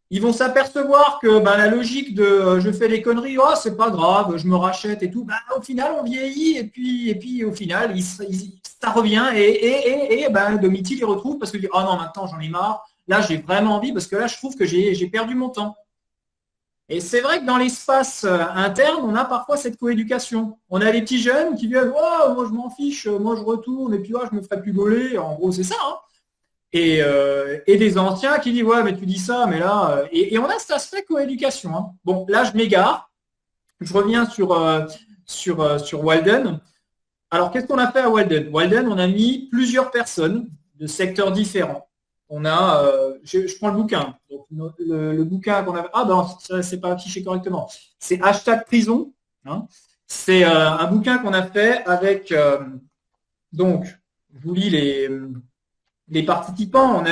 Ils vont s'apercevoir que la logique de je fais des conneries, oh c'est pas grave, je me rachète et tout. Au final, on vieillit et puis au final, ça revient et Domiti les retrouve parce que dit oh non maintenant j'en ai marre. Là j'ai vraiment envie parce que là je trouve que j'ai perdu mon temps. Et c'est vrai que dans l'espace interne, on a parfois cette coéducation. On a des petits jeunes qui viennent, oh, moi je m'en fiche, moi je retourne, et puis je me ferai plus gauler. En gros, c'est ça. Et des anciens qui disent, ouais, mais tu dis ça, mais là. Et on a cet aspect coéducation. Bon, là, je m'égare. Je reviens sur Walden. Alors, qu'est-ce qu'on a fait à Walden? Walden, on a mis plusieurs personnes de secteurs différents. On a, je prends le bouquin. Donc, le bouquin qu'on a. Ah ben, ça c'est pas affiché correctement. C'est #prison. C'est un bouquin qu'on a fait avec. Donc, je vous lis les participants.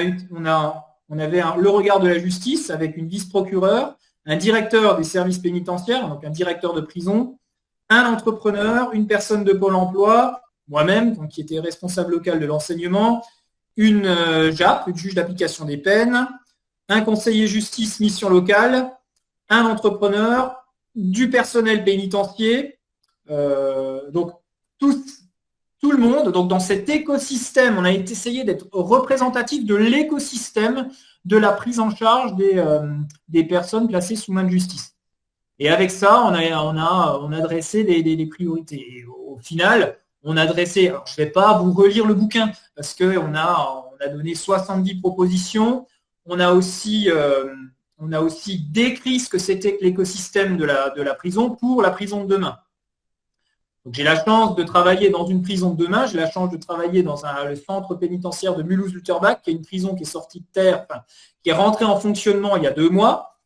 On avait le regard de la justice avec une vice-procureure, un directeur des services pénitentiaires, donc un directeur de prison, un entrepreneur, une personne de Pôle emploi, moi-même, donc, qui était responsable local de l'enseignement, une JAP, une juge d'application des peines, un conseiller justice mission locale, un entrepreneur, du personnel pénitentiaire, donc tout le monde. Donc dans cet écosystème, on a essayé d'être représentatif de l'écosystème de la prise en charge des personnes placées sous main de justice. Et avec ça, on a dressé des priorités. Et au final, on a dressé, alors je ne vais pas vous relire le bouquin, parce qu'on a donné 70 propositions. On a aussi décrit ce que c'était que l'écosystème de la prison pour la prison de demain. Donc, j'ai la chance de travailler dans une prison de demain, j'ai la chance de travailler dans le centre pénitentiaire de Mulhouse-Lutterbach, qui est une prison qui est sortie de terre, qui est rentrée en fonctionnement il y a 2 mois.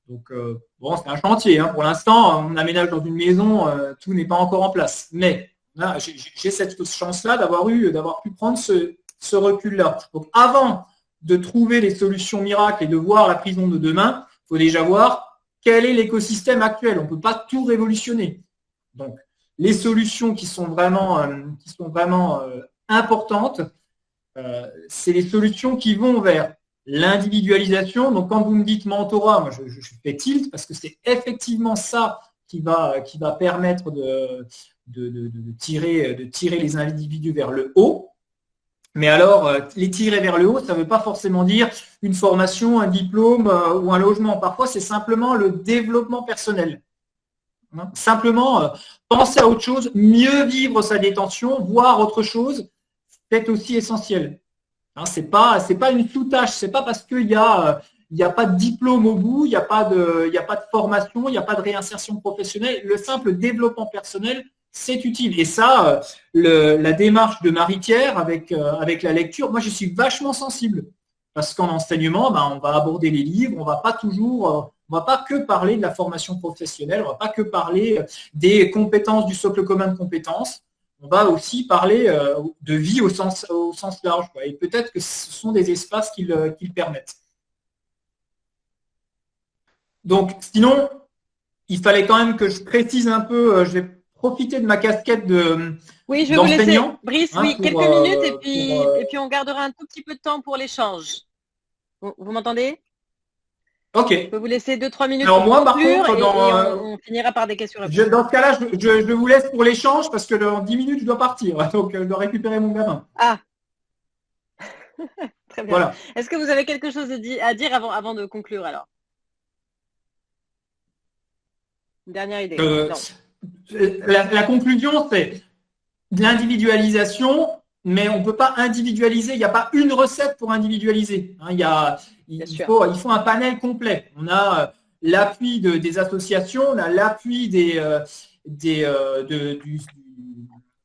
Donc, bon, c'est un chantier. Pour l'instant, on aménage dans une maison, tout n'est pas encore en place. Mais là, j'ai cette chance-là d'avoir pu prendre ce recul-là. Donc, avant de trouver les solutions miracles et de voir la prison de demain, il faut déjà voir quel est l'écosystème actuel. On ne peut pas tout révolutionner. Donc, les solutions qui sont vraiment importantes, c'est les solutions qui vont vers l'individualisation. Donc, quand vous me dites mentorat, moi, je fais tilt parce que c'est effectivement ça qui va permettre de tirer les individus vers le haut. Mais alors, les tirer vers le haut, ça ne veut pas forcément dire une formation, un diplôme ou un logement. Parfois, c'est simplement le développement personnel. Simplement, penser à autre chose, mieux vivre sa détention, voir autre chose, c'est aussi essentiel. C'est pas une sous-tâche, c'est pas parce qu'il y a pas de diplôme au bout, il n'y a pas de formation, il n'y a pas de réinsertion professionnelle. Le simple développement personnel, c'est utile. Et ça, la démarche de Marie-Pierre avec la lecture, moi je suis vachement sensible. Parce qu'en enseignement, on va aborder les livres, on va pas que parler de la formation professionnelle, on va pas que parler des compétences du socle commun de compétences, on va aussi parler de vie au sens large. Et peut-être que ce sont des espaces qui le permettent. Donc, sinon, il fallait quand même que je précise un peu, je vais profiter de ma casquette oui, je vais vous laisser, Brice, quelques minutes et puis on gardera un tout petit peu de temps pour l'échange. Vous m'entendez? Ok. Je peux vous laisser 2-3 minutes Alors pour moi, conclure, par contre, on finira par des questions. Dans ce cas-là, je vous laisse pour l'échange parce que dans 10 minutes, je dois partir. Donc, je dois récupérer mon gamin. Ah. Très bien. Voilà. Est-ce que vous avez quelque chose à dire avant de conclure alors? Une dernière idée. La conclusion, c'est de l'individualisation, mais on ne peut pas individualiser. Il n'y a pas une recette pour individualiser. Il faut un panel complet. On a l'appui des associations, on a l'appui de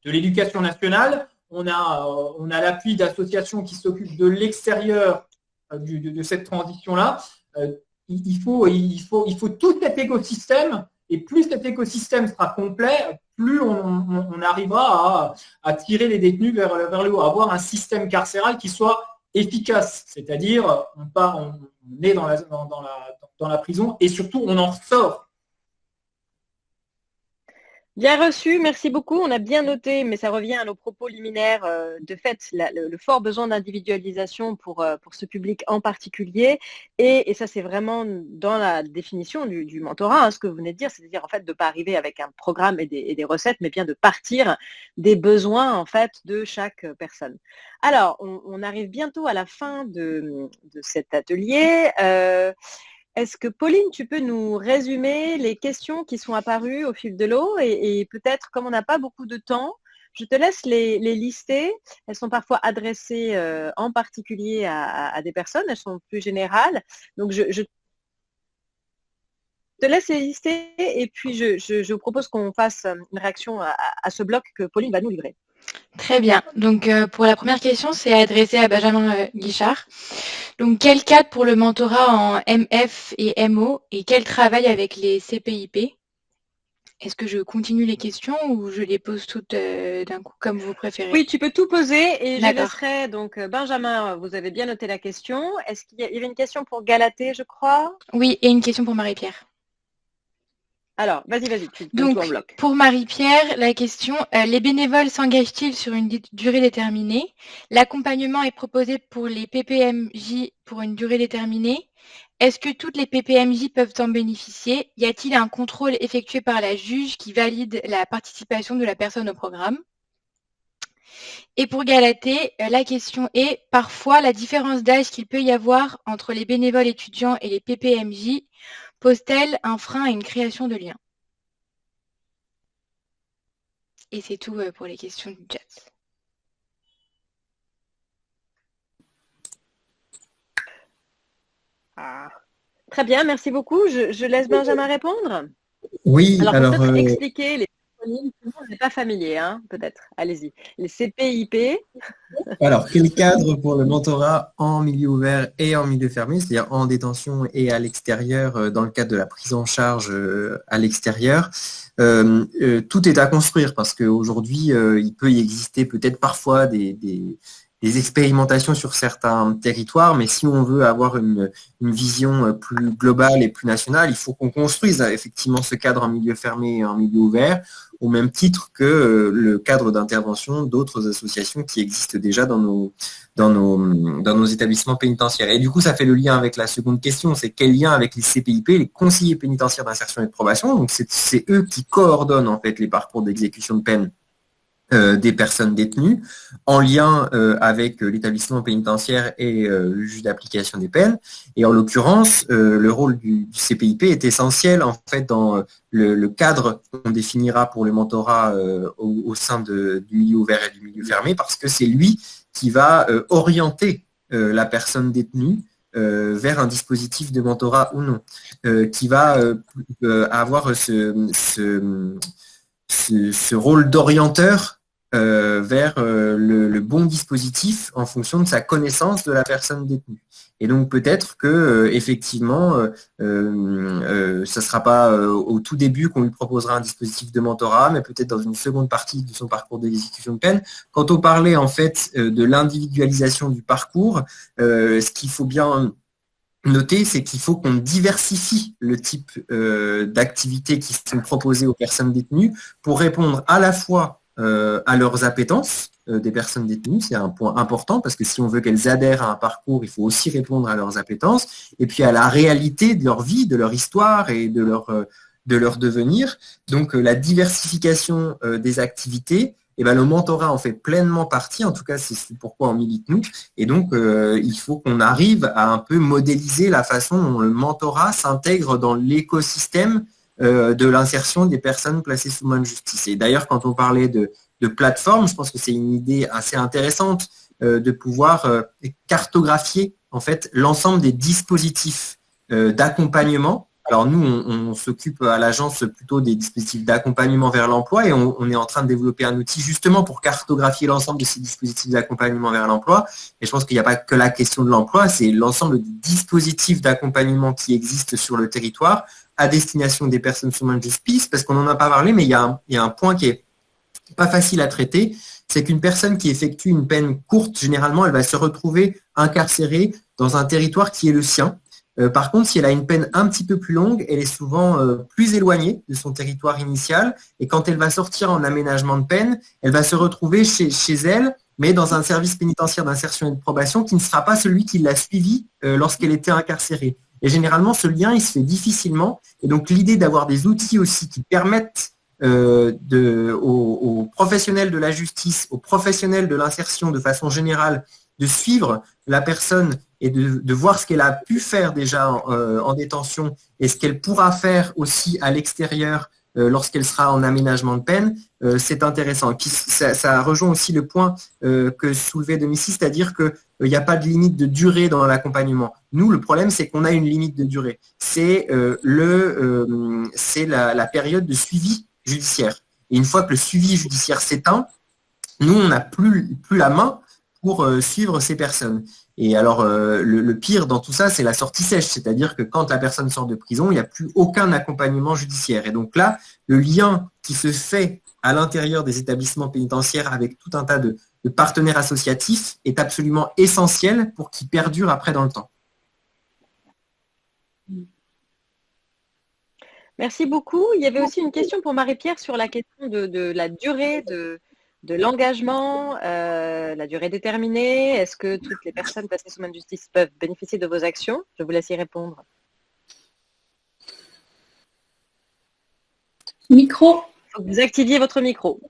l'éducation nationale, on a l'appui d'associations qui s'occupent de l'extérieur de cette transition-là. Il faut tout cet écosystème. Et plus cet écosystème sera complet, plus on arrivera à tirer les détenus vers le haut, à avoir un système carcéral qui soit efficace. C'est-à-dire, on est dans la prison et surtout, on en sort. Bien reçu, merci beaucoup. On a bien noté, mais ça revient à nos propos liminaires, de fait, le fort besoin d'individualisation pour ce public en particulier. Et ça, c'est vraiment dans la définition du mentorat, ce que vous venez de dire, c'est-à-dire en fait de ne pas arriver avec un programme et des recettes, mais bien de partir des besoins en fait de chaque personne. Alors, on arrive bientôt à la fin de cet atelier. Est-ce que Pauline, tu peux nous résumer les questions qui sont apparues au fil de l'eau et peut-être, comme on n'a pas beaucoup de temps, je te laisse les lister. Elles sont parfois adressées en particulier à des personnes, elles sont plus générales. Donc, je te laisse les lister et puis je vous propose qu'on fasse une réaction à ce bloc que Pauline va nous livrer. Très bien. Donc, pour la première question, c'est adressé à Benjamin Guichard. Donc, quel cadre pour le mentorat en MF et MO et quel travail avec les CPIP? Est-ce que je continue les questions ou je les pose toutes d'un coup, comme vous préférez. Oui, tu peux tout poser et je D'accord. laisserai donc Benjamin, vous avez bien noté la question. Est-ce qu'il y avait une question pour Galatée, je crois? Oui, et une question pour Marie-Pierre. Alors, vas-y, tu peux Donc, tout en bloc. pour Marie-Pierre, la question, les bénévoles s'engagent-ils sur une durée déterminée? L'accompagnement est proposé pour les PPMJ pour une durée déterminée. Est-ce que toutes les PPMJ peuvent en bénéficier? Y a-t-il un contrôle effectué par la juge qui valide la participation de la personne au programme? Et pour Galatée, la question est, parfois, la différence d'âge qu'il peut y avoir entre les bénévoles étudiants et les PPMJ pose-t-elle un frein à une création de lien? Et c'est tout pour les questions du chat. Ah. Très bien, merci beaucoup. Je laisse Benjamin répondre. Oui, Alors, alors peut-être expliquer les acronymes, tout le monde n'est pas familier, hein, peut-être. Allez-y. Les CPIP. Alors, quel cadre pour le mentorat en milieu ouvert et en milieu fermé, c'est-à-dire en détention et à l'extérieur, dans le cadre de la prise en charge à l'extérieur. Tout est à construire parce qu'aujourd'hui, il peut y exister peut-être parfois des expérimentations sur certains territoires, mais si on veut avoir une vision plus globale et plus nationale, il faut qu'on construise effectivement ce cadre en milieu fermé et en milieu ouvert, au même titre que le cadre d'intervention d'autres associations qui existent déjà dans nos établissements pénitentiaires. Et du coup, ça fait le lien avec la seconde question, c'est quel lien avec les CPIP, les conseillers pénitentiaires d'insertion et de probation. Donc c'est eux qui coordonnent en fait les parcours d'exécution de peine des personnes détenues, en lien avec l'établissement pénitentiaire et le juge d'application des peines. Et en l'occurrence, le rôle du CPIP est essentiel en fait dans le cadre qu'on définira pour le mentorat au sein du milieu ouvert et du milieu fermé, parce que c'est lui qui va orienter la personne détenue vers un dispositif de mentorat ou non, qui va avoir ce rôle d'orienteur vers le bon dispositif en fonction de sa connaissance de la personne détenue. Et donc peut-être que effectivement, ça ne sera pas au tout début qu'on lui proposera un dispositif de mentorat, mais peut-être dans une seconde partie de son parcours d'exécution de peine. Quand on parlait en fait de l'individualisation du parcours, ce qu'il faut bien noter, c'est qu'il faut qu'on diversifie le type d'activités qui sont proposées aux personnes détenues pour répondre à la fois à leurs appétences des personnes détenues, c'est un point important parce que si on veut qu'elles adhèrent à un parcours, il faut aussi répondre à leurs appétences, et puis à la réalité de leur vie, de leur histoire et de leur devenir. Donc la diversification des activités, et ben, le mentorat en fait pleinement partie, en tout cas c'est pourquoi on milite nous, et donc il faut qu'on arrive à un peu modéliser la façon dont le mentorat s'intègre dans l'écosystème de l'insertion des personnes placées sous main de justice. Et d'ailleurs, quand on parlait de plateforme, je pense que c'est une idée assez intéressante de pouvoir cartographier en fait l'ensemble des dispositifs d'accompagnement. Alors nous, on s'occupe à l'agence plutôt des dispositifs d'accompagnement vers l'emploi, et on est en train de développer un outil justement pour cartographier l'ensemble de ces dispositifs d'accompagnement vers l'emploi. Et je pense qu'il n'y a pas que la question de l'emploi, c'est l'ensemble des dispositifs d'accompagnement qui existent sur le territoire à destination des personnes sous main de justice, parce qu'on n'en a pas parlé, mais il y a un point qui est pas facile à traiter, c'est qu'une personne qui effectue une peine courte, généralement, elle va se retrouver incarcérée dans un territoire qui est le sien. Par contre, si elle a une peine un petit peu plus longue, elle est souvent plus éloignée de son territoire initial, et quand elle va sortir en aménagement de peine, elle va se retrouver chez elle, mais dans un service pénitentiaire d'insertion et de probation qui ne sera pas celui qui l'a suivi lorsqu'elle était incarcérée. Et généralement, ce lien, il se fait difficilement. Et donc, l'idée d'avoir des outils aussi qui permettent aux professionnels de la justice, aux professionnels de l'insertion de façon générale, de suivre la personne et de voir ce qu'elle a pu faire déjà en détention et ce qu'elle pourra faire aussi à l'extérieur lorsqu'elle sera en aménagement de peine, c'est intéressant. Et puis ça rejoint aussi le point que soulevait Domici, c'est-à-dire qu'il n'y a pas de limite de durée dans l'accompagnement. Nous, le problème, c'est qu'on a une limite de durée. C'est la période de suivi judiciaire. Et une fois que le suivi judiciaire s'éteint, nous, on n'a plus la main pour suivre ces personnes. Et alors, le pire dans tout ça, c'est la sortie sèche, c'est-à-dire que quand la personne sort de prison, il n'y a plus aucun accompagnement judiciaire. Et donc là, le lien qui se fait à l'intérieur des établissements pénitentiaires avec tout un tas de partenaires associatifs est absolument essentiel pour qu'ils perdurent après dans le temps. Merci beaucoup. Il y avait aussi une question pour Marie-Pierre sur la question de la durée de l'engagement, la durée déterminée. Est-ce que toutes les personnes placées sous main de justice peuvent bénéficier de vos actions? Je vous laisse y répondre. Micro. Il faut que vous activiez votre micro.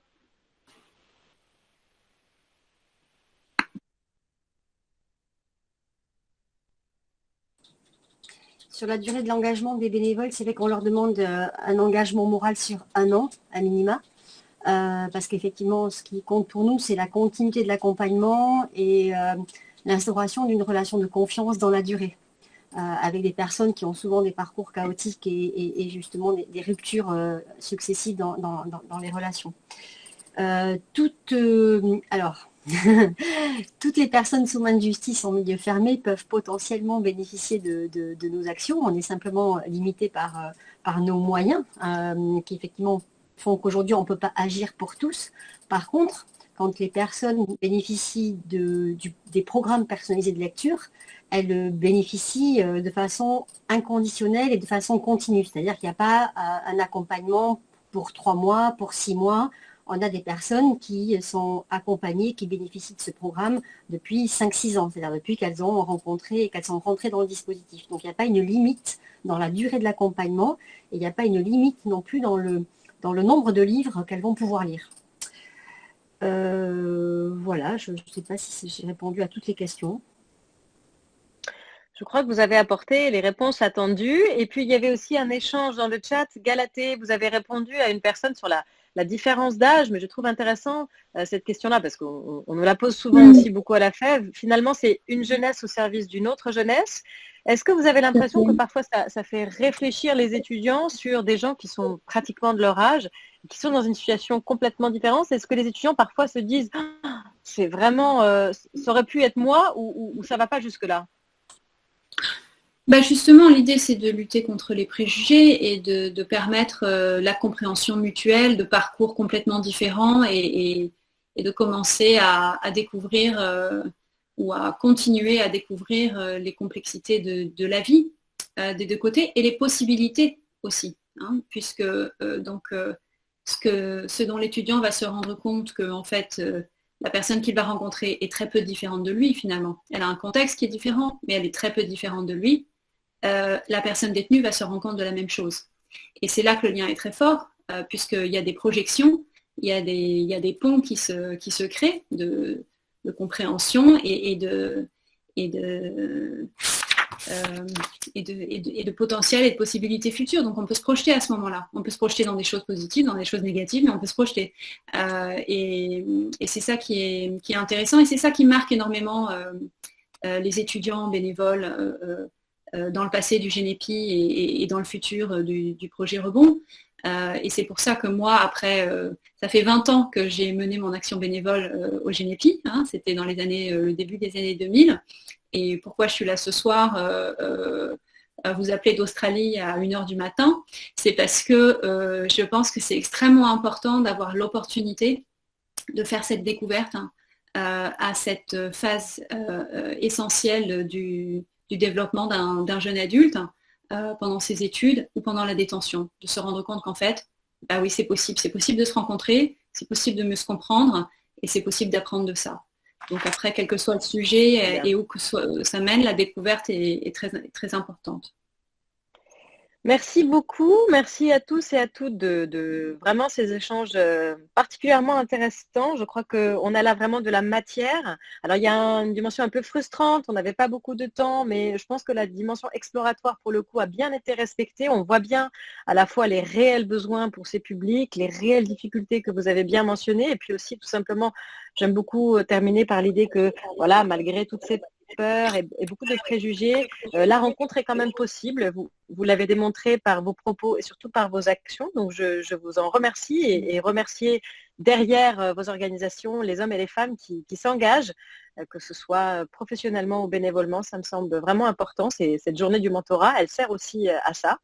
Sur la durée de l'engagement des bénévoles, c'est vrai qu'on leur demande un engagement moral sur 1 an, à minima. Parce qu'effectivement, ce qui compte pour nous, c'est la continuité de l'accompagnement et l'instauration d'une relation de confiance dans la durée, avec des personnes qui ont souvent des parcours chaotiques et justement des ruptures successives dans les relations. Toutes les personnes sous main de justice en milieu fermé peuvent potentiellement bénéficier de nos actions. On est simplement limité par nos moyens qui effectivement font qu'aujourd'hui on ne peut pas agir pour tous. Par contre, quand les personnes bénéficient des programmes personnalisés de lecture, elles bénéficient de façon inconditionnelle et de façon continue. C'est-à-dire qu'il n'y a pas un accompagnement pour 3 mois, pour 6 mois. On a des personnes qui sont accompagnées, qui bénéficient de ce programme depuis 5-6 ans, c'est-à-dire depuis qu'elles ont rencontré et qu'elles sont rentrées dans le dispositif. Donc il n'y a pas une limite dans la durée de l'accompagnement et il n'y a pas une limite non plus dans le nombre de livres qu'elles vont pouvoir lire. Voilà, je ne sais pas si j'ai répondu à toutes les questions. Je crois que vous avez apporté les réponses attendues. Et puis, il y avait aussi un échange dans le chat. Galatée, vous avez répondu à une personne sur la différence d'âge, mais je trouve intéressant cette question-là parce qu'on nous la pose souvent aussi beaucoup à la FEV. Finalement, c'est une jeunesse au service d'une autre jeunesse. Est-ce que vous avez l'impression que parfois ça fait réfléchir les étudiants sur des gens qui sont pratiquement de leur âge, qui sont dans une situation complètement différente? Est-ce que les étudiants parfois se disent c'est vraiment, ça aurait pu être moi ou ça ne va pas jusque-là? Justement, l'idée, c'est de lutter contre les préjugés et de permettre la compréhension mutuelle de parcours complètement différents et de commencer à découvrir ou à continuer à découvrir les complexités de la vie des deux côtés et les possibilités aussi, puisque ce dont l'étudiant va se rendre compte que en fait la personne qu'il va rencontrer est très peu différente de lui finalement. Elle a un contexte qui est différent, mais elle est très peu différente de lui. La personne détenue va se rendre compte de la même chose. Et c'est là que le lien est très fort, puisqu'il y a des projections, il y a des ponts qui se créent de compréhension et de potentiel et de possibilités futures. Donc on peut se projeter à ce moment-là. On peut se projeter dans des choses positives, dans des choses négatives, mais on peut se projeter. Et c'est ça qui est intéressant et c'est ça qui marque énormément les étudiants bénévoles dans le passé du Génépi et dans le futur du projet Rebond. Et c'est pour ça que moi, après, ça fait 20 ans que j'ai mené mon action bénévole au Génépi. C'était dans le début des années 2000. Et pourquoi je suis là ce soir à vous appeler d'Australie à 1h du matin, c'est parce que je pense que c'est extrêmement important d'avoir l'opportunité de faire cette découverte à cette phase essentielle du développement d'un jeune adulte pendant ses études ou pendant la détention, de se rendre compte qu'en fait, oui, c'est possible de se rencontrer, c'est possible de mieux se comprendre et c'est possible d'apprendre de ça. Donc après, quel que soit le sujet et où que ça mène, la découverte est très, très importante. Merci beaucoup, merci à tous et à toutes de vraiment ces échanges particulièrement intéressants. Je crois qu'on a là vraiment de la matière. Alors il y a une dimension un peu frustrante, on n'avait pas beaucoup de temps, mais je pense que la dimension exploratoire pour le coup a bien été respectée. On voit bien à la fois les réels besoins pour ces publics, les réelles difficultés que vous avez bien mentionnées, et puis aussi tout simplement, j'aime beaucoup terminer par l'idée que voilà, malgré toutes ces peur et beaucoup de préjugés, la rencontre est quand même possible. Vous l'avez démontré par vos propos et surtout par vos actions. Donc, je vous en remercie et remercier derrière vos organisations les hommes et les femmes qui s'engagent, que ce soit professionnellement ou bénévolement. Ça me semble vraiment important. Cette journée du mentorat, elle sert aussi à ça.